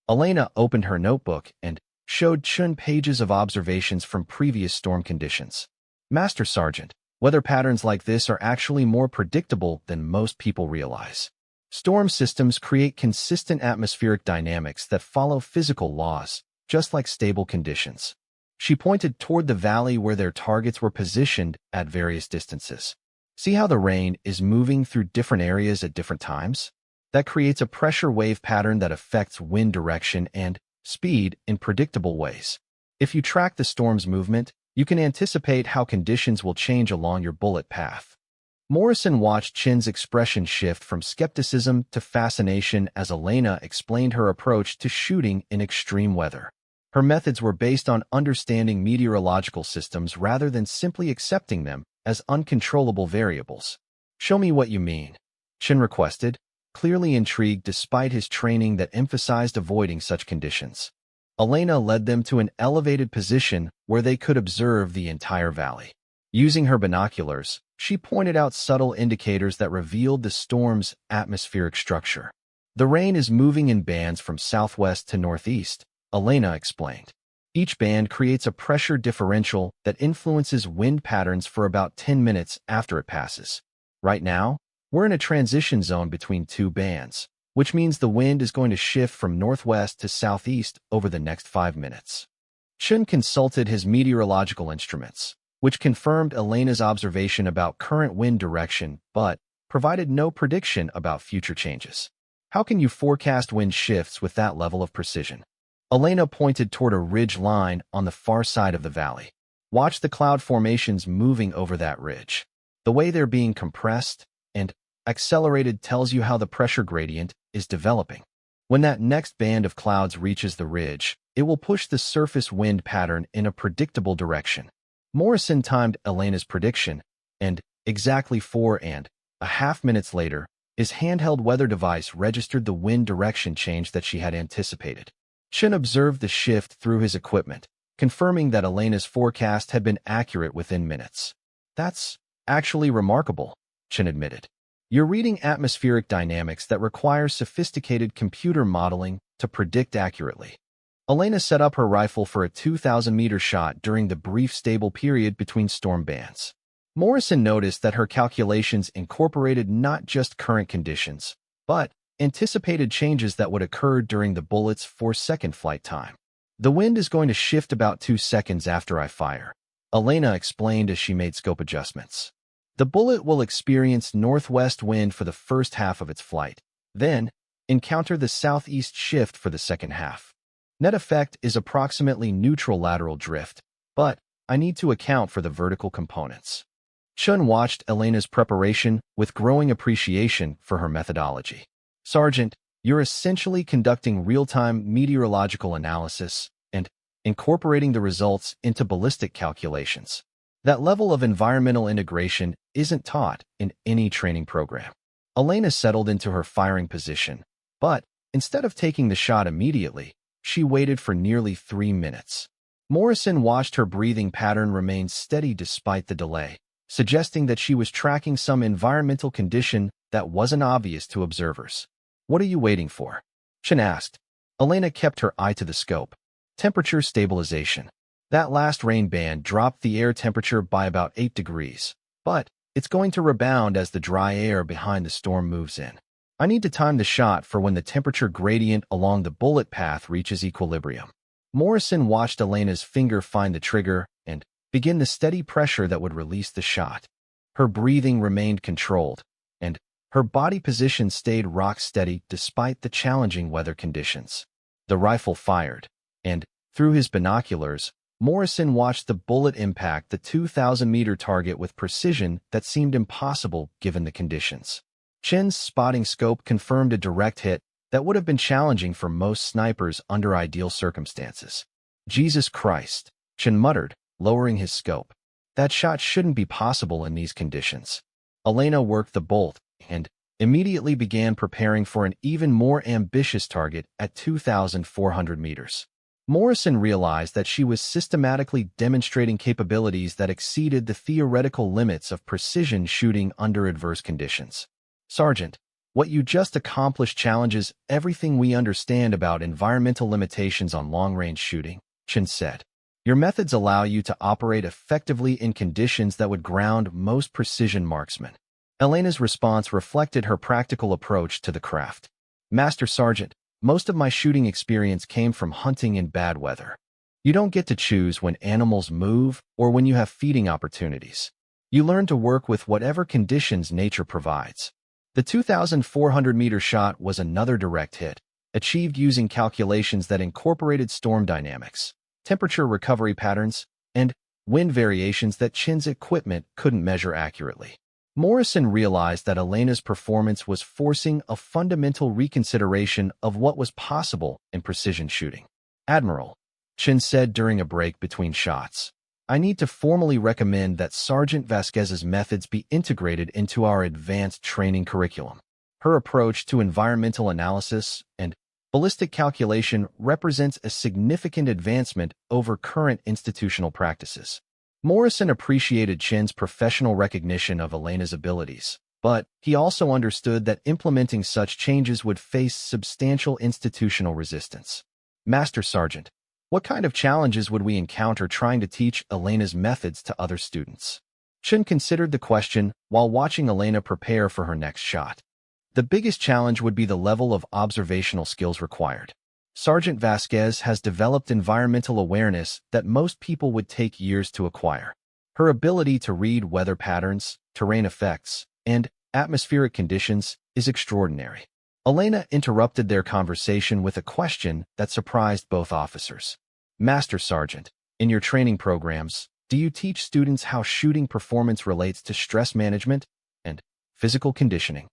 Elena opened her notebook and showed Chun pages of observations from previous storm conditions. "Master Sergeant, weather patterns like this are actually more predictable than most people realize. Storm systems create consistent atmospheric dynamics that follow physical laws, just like stable conditions." She pointed toward the valley where their targets were positioned at various distances. "See how the rain is moving through different areas at different times? That creates a pressure wave pattern that affects wind direction and speed in predictable ways. If you track the storm's movement, You can anticipate how conditions will change along your bullet path. Morrison watched Chin's expression shift from skepticism to fascination as Elena explained her approach to shooting in extreme weather. Her methods were based on understanding meteorological systems rather than simply accepting them as uncontrollable variables. "Show me what you mean," Chin requested, clearly intrigued despite his training that emphasized avoiding such conditions. Elena led them to an elevated position where they could observe the entire valley. Using her binoculars, she pointed out subtle indicators that revealed the storm's atmospheric structure. "The rain is moving in bands from southwest to northeast," Elena explained. "Each band creates a pressure differential that influences wind patterns for about 10 minutes after it passes. Right now, we're in a transition zone between two bands, which means the wind is going to shift from northwest to southeast over the next 5 minutes." Chun consulted his meteorological instruments, which confirmed Elena's observation about current wind direction but provided no prediction about future changes. "How can you forecast wind shifts with that level of precision?" Elena pointed toward a ridge line on the far side of the valley. "Watch the cloud formations moving over that ridge. The way they're being compressed and accelerated tells you how the pressure gradient is developing. When that next band of clouds reaches the ridge, it will push the surface wind pattern in a predictable direction." Morrison timed Elena's prediction, and exactly 4.5 minutes later, his handheld weather device registered the wind direction change that she had anticipated. Chin observed the shift through his equipment, confirming that Elena's forecast had been accurate within minutes. "That's actually remarkable," Chin admitted. "You're reading atmospheric dynamics that require sophisticated computer modeling to predict accurately." Elena set up her rifle for a 2,000-meter shot during the brief stable period between storm bands. Morrison noticed that her calculations incorporated not just current conditions, but anticipated changes that would occur during the bullet's 4-second flight time. "The wind is going to shift about 2 seconds after I fire," Elena explained as she made scope adjustments. "The bullet will experience northwest wind for the first half of its flight, then encounter the southeast shift for the second half. Net effect is approximately neutral lateral drift, but I need to account for the vertical components." Chun watched Elena's preparation with growing appreciation for her methodology. "Sergeant, you're essentially conducting real-time meteorological analysis and incorporating the results into ballistic calculations. That level of environmental integration isn't taught in any training program." Elena settled into her firing position, but instead of taking the shot immediately, she waited for nearly 3 minutes. Morrison watched her breathing pattern remain steady despite the delay, suggesting that she was tracking some environmental condition that wasn't obvious to observers. "What are you waiting for?" Chin asked. Elena kept her eye to the scope. "Temperature stabilization. That last rain band dropped the air temperature by about 8 degrees, but it's going to rebound as the dry air behind the storm moves in. I need to time the shot for when the temperature gradient along the bullet path reaches equilibrium." Morrison watched Elena's finger find the trigger and begin the steady pressure that would release the shot. Her breathing remained controlled, and her body position stayed rock-steady despite the challenging weather conditions. The rifle fired, and through his binoculars, Morrison watched the bullet impact the 2,000-meter target with precision that seemed impossible given the conditions. Chin's spotting scope confirmed a direct hit that would have been challenging for most snipers under ideal circumstances. "Jesus Christ," Chin muttered, lowering his scope. "That shot shouldn't be possible in these conditions." Elena worked the bolt and immediately began preparing for an even more ambitious target at 2,400 meters. Morrison realized that she was systematically demonstrating capabilities that exceeded the theoretical limits of precision shooting under adverse conditions. "Sergeant, what you just accomplished challenges everything we understand about environmental limitations on long-range shooting," Chin said. "Your methods allow you to operate effectively in conditions that would ground most precision marksmen." Elena's response reflected her practical approach to the craft. "Master Sergeant, most of my shooting experience came from hunting in bad weather. You don't get to choose when animals move or when you have feeding opportunities. You learn to work with whatever conditions nature provides." The 2,400-meter shot was another direct hit, achieved using calculations that incorporated storm dynamics, temperature recovery patterns, and wind variations that Chin's equipment couldn't measure accurately. Morrison realized that Elena's performance was forcing a fundamental reconsideration of what was possible in precision shooting. "Admiral," Chin said during a break between shots, "I need to formally recommend that Sergeant Vasquez's methods be integrated into our advanced training curriculum. Her approach to environmental analysis and ballistic calculation represents a significant advancement over current institutional practices." Morrison appreciated Chin's professional recognition of Elena's abilities, but he also understood that implementing such changes would face substantial institutional resistance. "Master Sergeant, what kind of challenges would we encounter trying to teach Elena's methods to other students?" Chin considered the question while watching Elena prepare for her next shot. "The biggest challenge would be the level of observational skills required. Sergeant Vasquez has developed environmental awareness that most people would take years to acquire. Her ability to read weather patterns, terrain effects, and atmospheric conditions is extraordinary." Elena interrupted their conversation with a question that surprised both officers. "Master Sergeant, in your training programs, do you teach students how shooting performance relates to stress management and physical conditioning?"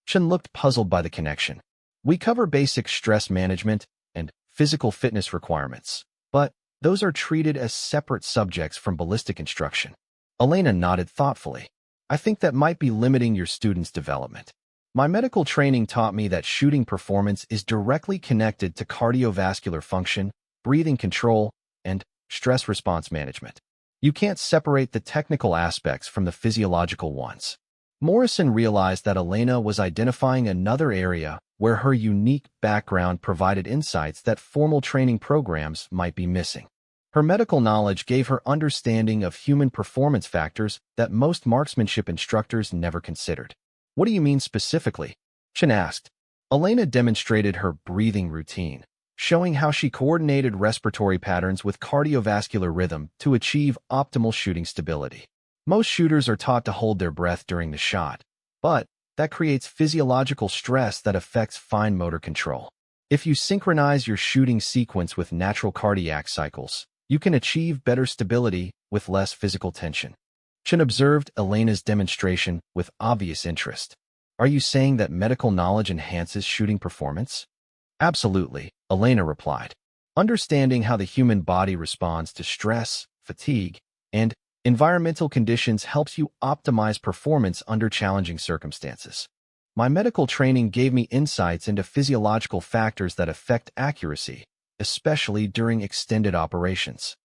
Chin looked puzzled by the connection. "We cover basic stress management and physical fitness requirements, but those are treated as separate subjects from ballistic instruction." Elena nodded thoughtfully. "I think that might be limiting your students' development. My medical training taught me that shooting performance is directly connected to cardiovascular function, breathing control, and stress response management. You can't separate the technical aspects from the physiological ones." Morrison realized that Elena was identifying another area where her unique background provided insights that formal training programs might be missing. Her medical knowledge gave her understanding of human performance factors that most marksmanship instructors never considered. "What do you mean specifically?" Chin asked. Elena demonstrated her breathing routine, showing how she coordinated respiratory patterns with cardiovascular rhythm to achieve optimal shooting stability. Most shooters are taught to hold their breath during the shot, but that creates physiological stress that affects fine motor control. If you synchronize your shooting sequence with natural cardiac cycles, you can achieve better stability with less physical tension. Chin observed Elena's demonstration with obvious interest. "Are you saying that medical knowledge enhances shooting performance?" "Absolutely," Elena replied. "Understanding how the human body responds to stress, fatigue, and environmental conditions helps you optimize performance under challenging circumstances. My medical training gave me insights into physiological factors that affect accuracy, especially during extended operations."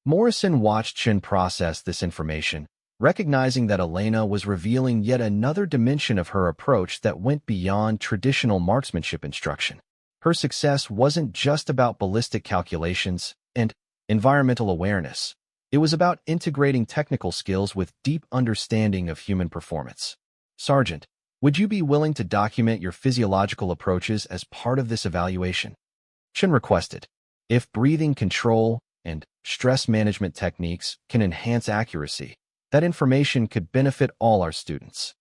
Morrison watched Chin process this information, recognizing that Elena was revealing yet another dimension of her approach that went beyond traditional marksmanship instruction. Her success wasn't just about ballistic calculations and environmental awareness. It was about integrating technical skills with deep understanding of human performance. "Sergeant, would you be willing to document your physiological approaches as part of this evaluation?" Chin requested. "If breathing control and stress management techniques can enhance accuracy, that information could benefit all our students."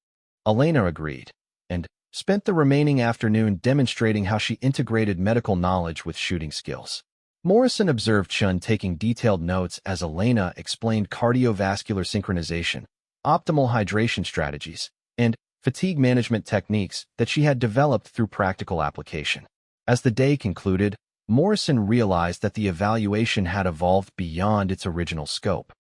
Elena agreed, and spent the remaining afternoon demonstrating how she integrated medical knowledge with shooting skills. Morrison observed Chun taking detailed notes as Elena explained cardiovascular synchronization, optimal hydration strategies, and fatigue management techniques that she had developed through practical application. As the day concluded, Morrison realized that the evaluation had evolved beyond its original scope.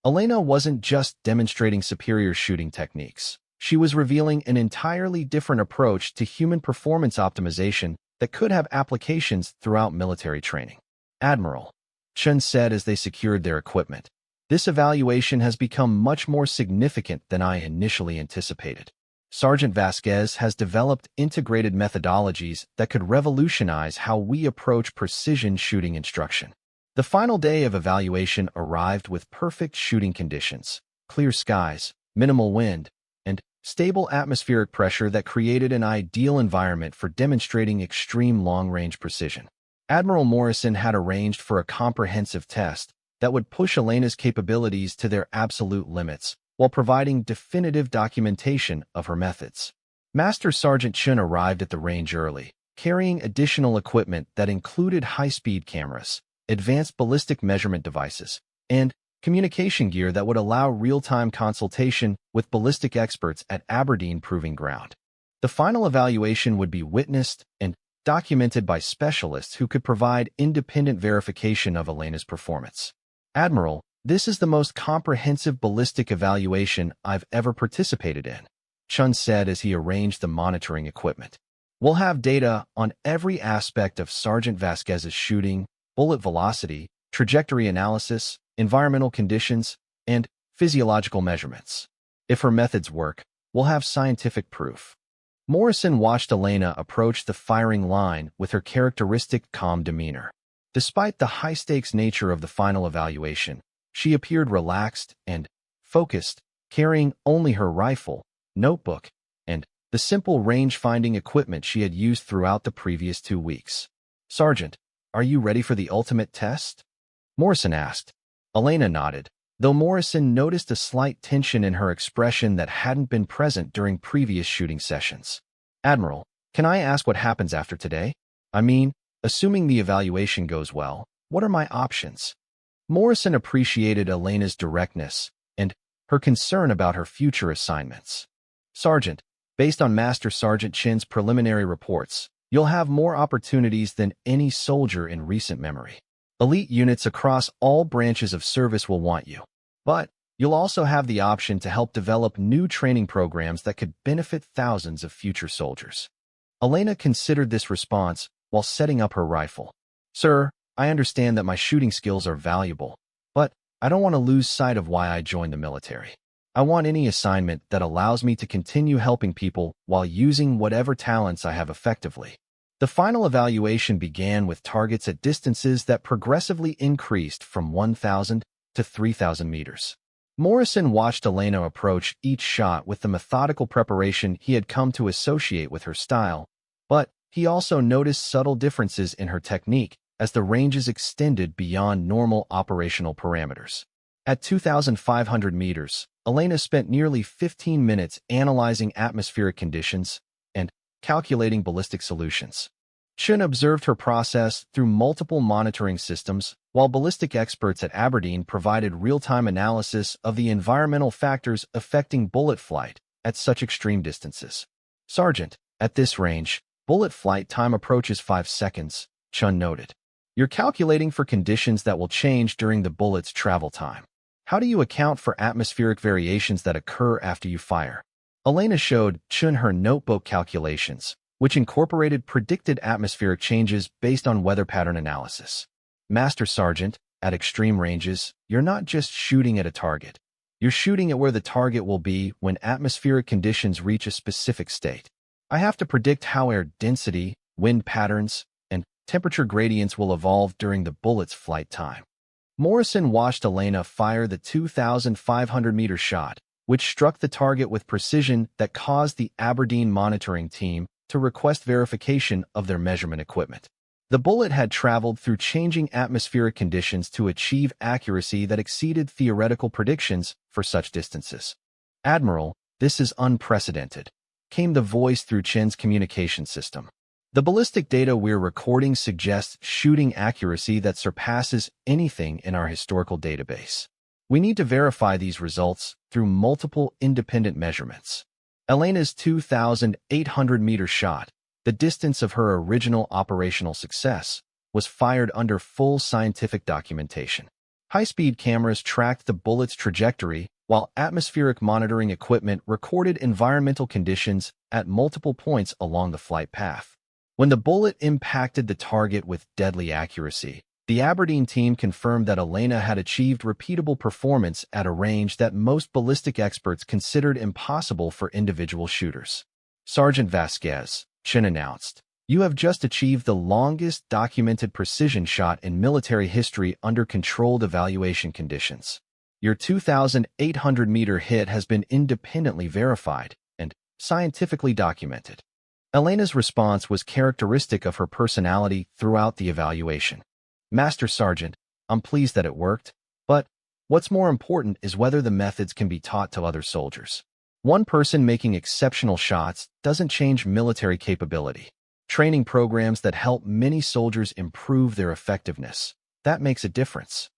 Elena wasn't just demonstrating superior shooting techniques. She was revealing an entirely different approach to human performance optimization that could have applications throughout military training. "Admiral," Chun said as they secured their equipment, "this evaluation has become much more significant than I initially anticipated. Sergeant Vasquez has developed integrated methodologies that could revolutionize how we approach precision shooting instruction." The final day of evaluation arrived with perfect shooting conditions, clear skies, minimal wind, and stable atmospheric pressure that created an ideal environment for demonstrating extreme long-range precision. Admiral Morrison had arranged for a comprehensive test that would push Elena's capabilities to their absolute limits while providing definitive documentation of her methods. Master Sergeant Chun arrived at the range early, carrying additional equipment that included high-speed cameras, advanced ballistic measurement devices, and communication gear that would allow real-time consultation with ballistic experts at Aberdeen Proving Ground. The final evaluation would be witnessed and documented by specialists who could provide independent verification of Elena's performance. Admiral, this is the most comprehensive ballistic evaluation I've ever participated in, Chun said as he arranged the monitoring equipment. We'll have data on every aspect of Sergeant Vasquez's shooting, bullet velocity, trajectory analysis, environmental conditions, and physiological measurements. If her methods work, we'll have scientific proof. Morrison watched Elena approach the firing line with her characteristic calm demeanor. Despite the high-stakes nature of the final evaluation, she appeared relaxed and focused, carrying only her rifle, notebook, and the simple range-finding equipment she had used throughout the previous 2 weeks. "Sergeant, are you ready for the ultimate test?" Morrison asked. Elena nodded, though Morrison noticed a slight tension in her expression that hadn't been present during previous shooting sessions. "Admiral, can I ask what happens after today? I mean, assuming the evaluation goes well, what are my options?" Morrison appreciated Elena's directness and her concern about her future assignments. "Sergeant, based on Master Sergeant Chin's preliminary reports, you'll have more opportunities than any soldier in recent memory. Elite units across all branches of service will want you, but you'll also have the option to help develop new training programs that could benefit thousands of future soldiers." Elena considered this response while setting up her rifle. "Sir, I understand that my shooting skills are valuable, but I don't want to lose sight of why I joined the military. I want any assignment that allows me to continue helping people while using whatever talents I have effectively." The final evaluation began with targets at distances that progressively increased from 1,000 to 3,000 meters. Morrison watched Elena approach each shot with the methodical preparation he had come to associate with her style, but he also noticed subtle differences in her technique as the ranges extended beyond normal operational parameters. At 2,500 meters, Elena spent nearly 15 minutes analyzing atmospheric conditions and calculating ballistic solutions. Chun observed her process through multiple monitoring systems, while ballistic experts at Aberdeen provided real-time analysis of the environmental factors affecting bullet flight at such extreme distances. "Sergeant, at this range, bullet flight time approaches 5 seconds, Chun noted. "You're calculating for conditions that will change during the bullet's travel time. How do you account for atmospheric variations that occur after you fire?" Elena showed Chun her notebook calculations, which incorporated predicted atmospheric changes based on weather pattern analysis. "Master Sergeant, at extreme ranges, you're not just shooting at a target. You're shooting at where the target will be when atmospheric conditions reach a specific state. I have to predict how air density, wind patterns, and temperature gradients will evolve during the bullet's flight time." Morrison watched Elena fire the 2,500-meter shot, which struck the target with precision that caused the Aberdeen monitoring team to request verification of their measurement equipment. The bullet had traveled through changing atmospheric conditions to achieve accuracy that exceeded theoretical predictions for such distances. "Admiral, this is unprecedented," came the voice through Chen's communication system. "The ballistic data we're recording suggests shooting accuracy that surpasses anything in our historical database. We need to verify these results through multiple independent measurements." Elena's 2,800-meter shot, the distance of her original operational success, was fired under full scientific documentation. High-speed cameras tracked the bullet's trajectory, while atmospheric monitoring equipment recorded environmental conditions at multiple points along the flight path. When the bullet impacted the target with deadly accuracy, the Aberdeen team confirmed that Elena had achieved repeatable performance at a range that most ballistic experts considered impossible for individual shooters. "Sergeant Vasquez," Chin announced, "you have just achieved the longest documented precision shot in military history under controlled evaluation conditions. Your 2,800-meter hit has been independently verified and scientifically documented." Elena's response was characteristic of her personality throughout the evaluation. "Master Sergeant, I'm pleased that it worked, but what's more important is whether the methods can be taught to other soldiers. One person making exceptional shots doesn't change military capability. Training programs that help many soldiers improve their effectiveness, that makes a difference."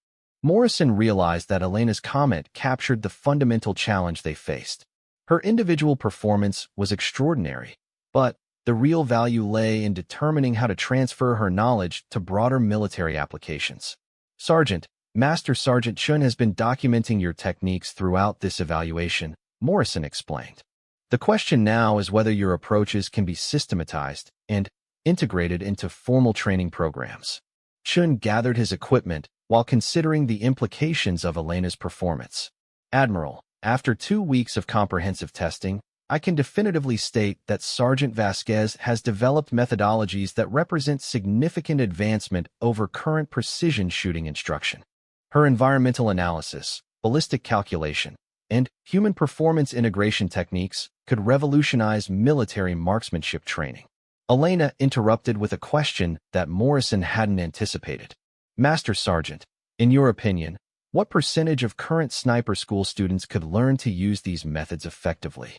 Morrison realized that Elena's comment captured the fundamental challenge they faced. Her individual performance was extraordinary, but the real value lay in determining how to transfer her knowledge to broader military applications. Master Sergeant Chun has been documenting your techniques throughout this evaluation, Morrison explained. The question now is whether your approaches can be systematized and integrated into formal training programs. Chun gathered his equipment while considering the implications of Elena's performance. Admiral, after 2 weeks of comprehensive testing, I can definitively state that Sergeant Vasquez has developed methodologies that represent significant advancement over current precision shooting instruction. Her environmental analysis, ballistic calculation, and human performance integration techniques could revolutionize military marksmanship training. Elena interrupted with a question that Morrison hadn't anticipated. Master Sergeant, in your opinion, what percentage of current sniper school students could learn to use these methods effectively?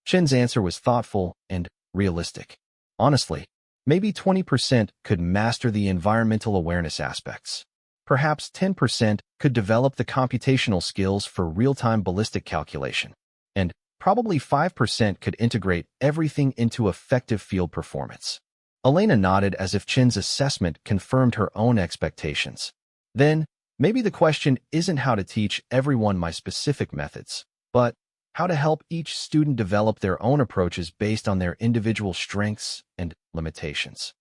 Chen's answer was thoughtful and realistic. Honestly, maybe 20% could master the environmental awareness aspects. Perhaps 10% could develop the computational skills for real-time ballistic calculation. And probably 5% could integrate everything into effective field performance. Elena nodded as if Chen's assessment confirmed her own expectations. Then, maybe the question isn't how to teach everyone my specific methods, but how to help each student develop their own approaches based on their individual strengths and limitations.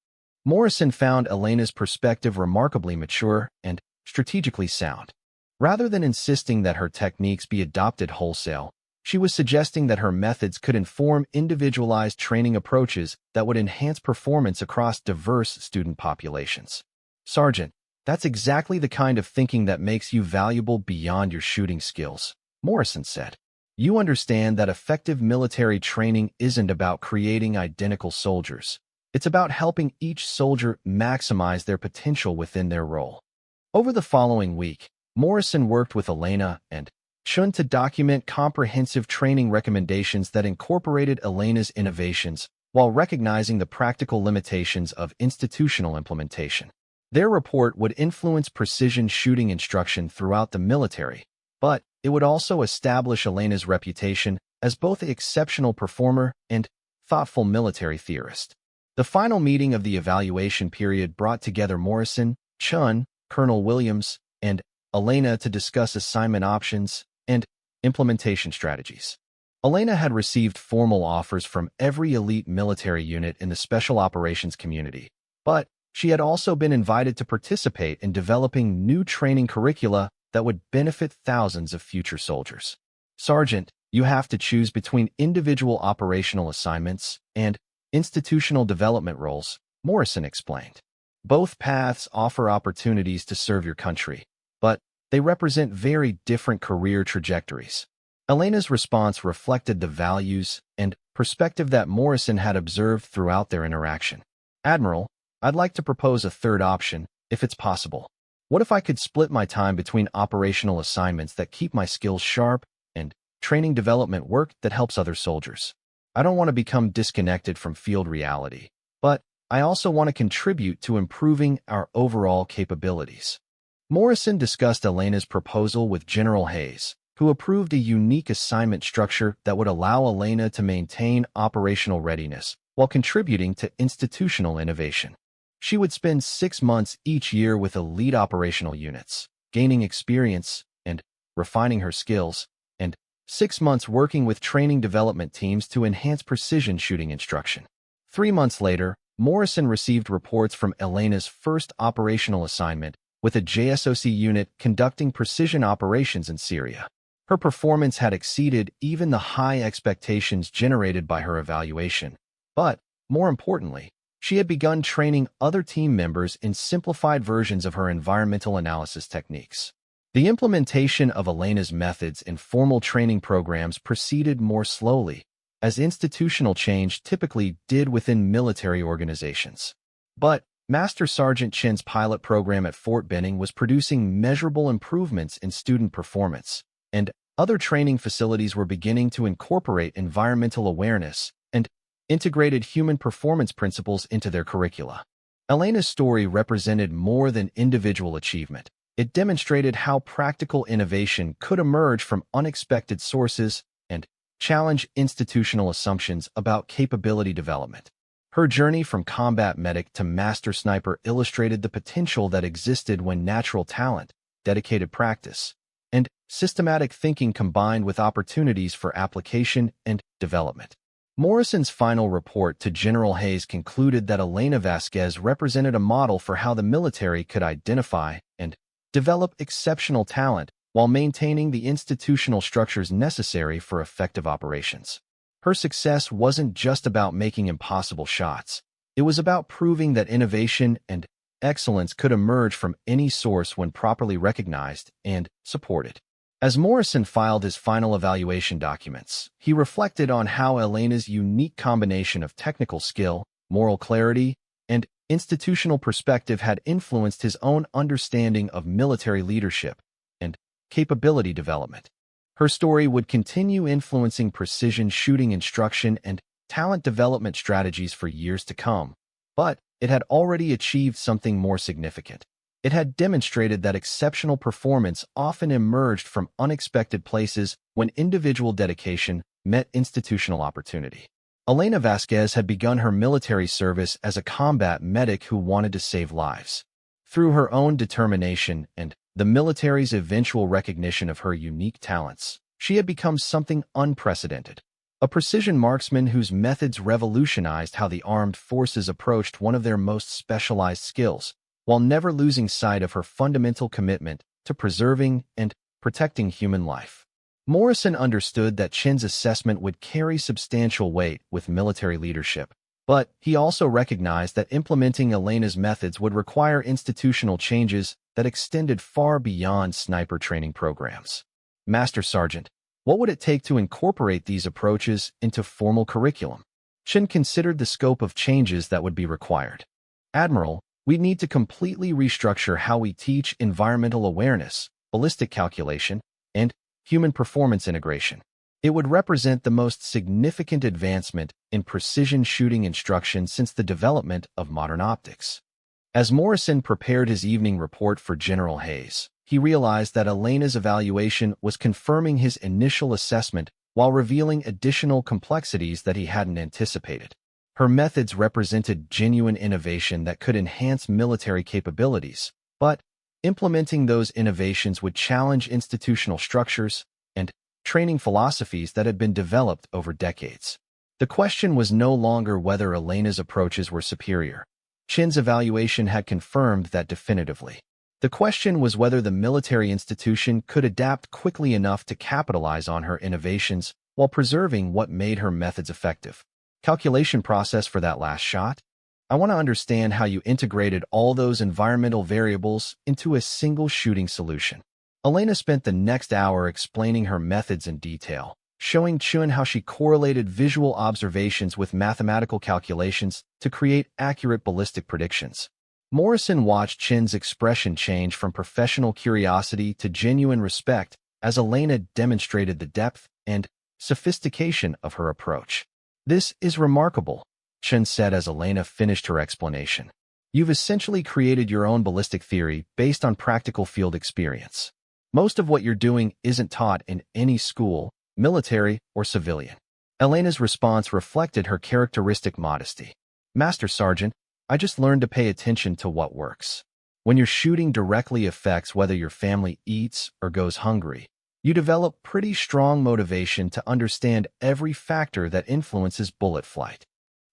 Morrison found Elena's perspective remarkably mature and strategically sound. Rather than insisting that her techniques be adopted wholesale, she was suggesting that her methods could inform individualized training approaches that would enhance performance across diverse student populations. Sergeant, that's exactly the kind of thinking that makes you valuable beyond your shooting skills, Morrison said. You understand that effective military training isn't about creating identical soldiers. It's about helping each soldier maximize their potential within their role. Over the following week, Morrison worked with Elena and Chun to document comprehensive training recommendations that incorporated Elena's innovations while recognizing the practical limitations of institutional implementation. Their report would influence precision shooting instruction throughout the military, but it would also establish Elena's reputation as both an exceptional performer and thoughtful military theorist. The final meeting of the evaluation period brought together Morrison, Chun, Colonel Williams, and Elena to discuss assignment options and implementation strategies. Elena had received formal offers from every elite military unit in the special operations community, but she had also been invited to participate in developing new training curricula that would benefit thousands of future soldiers. Sergeant, you have to choose between individual operational assignments and institutional development roles, Morrison explained. Both paths offer opportunities to serve your country, but they represent very different career trajectories. Elena's response reflected the values and perspective that Morrison had observed throughout their interaction. Admiral, I'd like to propose a third option, if it's possible. What if I could split my time between operational assignments that keep my skills sharp and training development work that helps other soldiers? I don't want to become disconnected from field reality, but I also want to contribute to improving our overall capabilities. Morrison discussed Elena's proposal with General Hayes, who approved a unique assignment structure that would allow Elena to maintain operational readiness while contributing to institutional innovation. She would spend 6 months each year with elite operational units, gaining experience and refining her skills, and 6 months working with training development teams to enhance precision shooting instruction. 3 months later, Morrison received reports from Elena's first operational assignment with a JSOC unit conducting precision operations in Syria. Her performance had exceeded even the high expectations generated by her evaluation, but, more importantly, she had begun training other team members in simplified versions of her environmental analysis techniques. The implementation of Elena's methods in formal training programs proceeded more slowly, as institutional change typically did within military organizations. But Master Sergeant Chen's pilot program at Fort Benning was producing measurable improvements in student performance, and other training facilities were beginning to incorporate environmental awareness and integrated human performance principles into their curricula. Elena's story represented more than individual achievement. It demonstrated how practical innovation could emerge from unexpected sources and challenge institutional assumptions about capability development. Her journey from combat medic to master sniper illustrated the potential that existed when natural talent, dedicated practice, and systematic thinking combined with opportunities for application and development. Morrison's final report to General Hayes concluded that Elena Vasquez represented a model for how the military could identify and develop exceptional talent while maintaining the institutional structures necessary for effective operations. Her success wasn't just about making impossible shots. It was about proving that innovation and excellence could emerge from any source when properly recognized and supported. As Morrison filed his final evaluation documents, he reflected on how Elena's unique combination of technical skill, moral clarity, and institutional perspective had influenced his own understanding of military leadership and capability development. Her story would continue influencing precision shooting instruction and talent development strategies for years to come, but it had already achieved something more significant. It had demonstrated that exceptional performance often emerged from unexpected places when individual dedication met institutional opportunity. Elena Vasquez had begun her military service as a combat medic who wanted to save lives. Through her own determination and the military's eventual recognition of her unique talents, she had become something unprecedented. A precision marksman whose methods revolutionized how the armed forces approached one of their most specialized skills, while never losing sight of her fundamental commitment to preserving and protecting human life. Morrison understood that Chin's assessment would carry substantial weight with military leadership, but he also recognized that implementing Elena's methods would require institutional changes that extended far beyond sniper training programs. Master Sergeant, what would it take to incorporate these approaches into formal curriculum? Chin considered the scope of changes that would be required. Admiral, we need to completely restructure how we teach environmental awareness, ballistic calculation, and human performance integration. It would represent the most significant advancement in precision shooting instruction since the development of modern optics. As Morrison prepared his evening report for General Hayes, he realized that Elena's evaluation was confirming his initial assessment while revealing additional complexities that he hadn't anticipated. Her methods represented genuine innovation that could enhance military capabilities, but implementing those innovations would challenge institutional structures and training philosophies that had been developed over decades. The question was no longer whether Elena's approaches were superior. Chin's evaluation had confirmed that definitively. The question was whether the military institution could adapt quickly enough to capitalize on her innovations while preserving what made her methods effective. Calculation process for that last shot? I want to understand how you integrated all those environmental variables into a single shooting solution. Elena spent the next hour explaining her methods in detail, showing Chun how she correlated visual observations with mathematical calculations to create accurate ballistic predictions. Morrison watched Chin's expression change from professional curiosity to genuine respect as Elena demonstrated the depth and sophistication of her approach. "This is remarkable," Chin said as Elena finished her explanation. "You've essentially created your own ballistic theory based on practical field experience. Most of what you're doing isn't taught in any school, military or civilian." Elena's response reflected her characteristic modesty. "Master Sergeant, I just learned to pay attention to what works. When your shooting directly affects whether your family eats or goes hungry, you develop pretty strong motivation to understand every factor that influences bullet flight."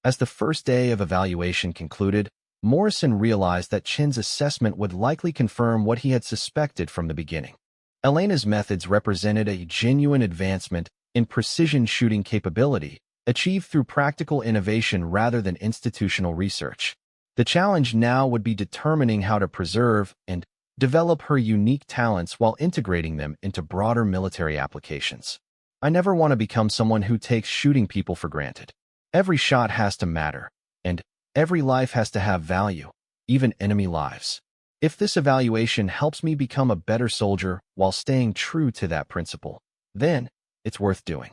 As the first day of evaluation concluded, Morrison realized that Chin's assessment would likely confirm what he had suspected from the beginning. Elena's methods represented a genuine advancement in precision shooting capability, achieved through practical innovation rather than institutional research. The challenge now would be determining how to preserve and develop her unique talents while integrating them into broader military applications. "I never want to become someone who takes shooting people for granted. Every shot has to matter, and every life has to have value, even enemy lives. If this evaluation helps me become a better soldier while staying true to that principle, then it's worth doing."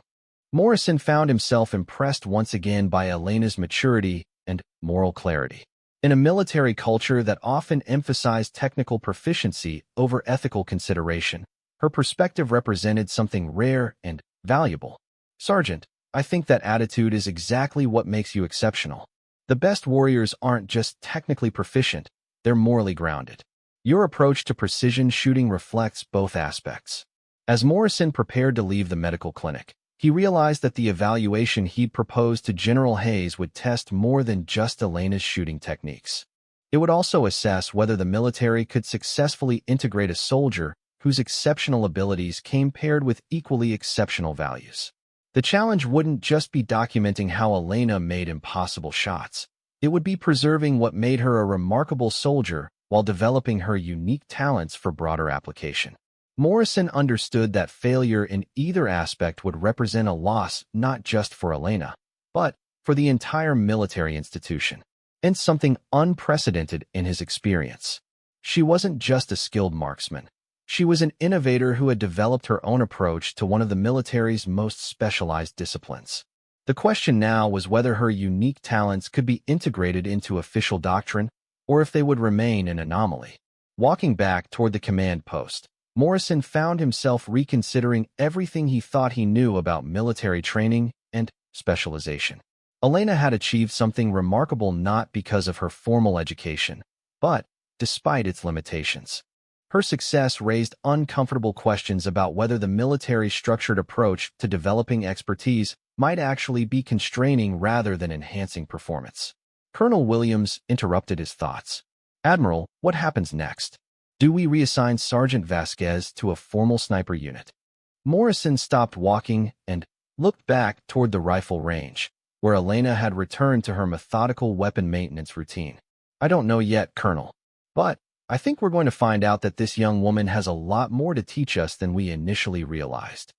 Morrison found himself impressed once again by Elena's maturity and moral clarity. In a military culture that often emphasized technical proficiency over ethical consideration, her perspective represented something rare and valuable. Sergeant, I think that attitude is exactly what makes you exceptional. The best warriors aren't just technically proficient, they're morally grounded. Your approach to precision shooting reflects both aspects. As Morrison prepared to leave the medical clinic, he realized that the evaluation he'd proposed to General Hayes would test more than just Elena's shooting techniques. It would also assess whether the military could successfully integrate a soldier whose exceptional abilities came paired with equally exceptional values. The challenge wouldn't just be documenting how Elena made impossible shots. It would be preserving what made her a remarkable soldier while developing her unique talents for broader application. Morrison understood that failure in either aspect would represent a loss not just for Elena, but for the entire military institution, and something unprecedented in his experience. She wasn't just a skilled marksman. She was an innovator who had developed her own approach to one of the military's most specialized disciplines. The question now was whether her unique talents could be integrated into official doctrine, or if they would remain an anomaly. Walking back toward the command post, Morrison found himself reconsidering everything he thought he knew about military training and specialization. Elena had achieved something remarkable not because of her formal education, but despite its limitations. Her success raised uncomfortable questions about whether the military's structured approach to developing expertise might actually be constraining rather than enhancing performance. Colonel Williams interrupted his thoughts. Admiral, what happens next? Do we reassign Sergeant Vasquez to a formal sniper unit? Morrison stopped walking and looked back toward the rifle range, where Elena had returned to her methodical weapon maintenance routine. I don't know yet, Colonel, but I think we're going to find out that this young woman has a lot more to teach us than we initially realized.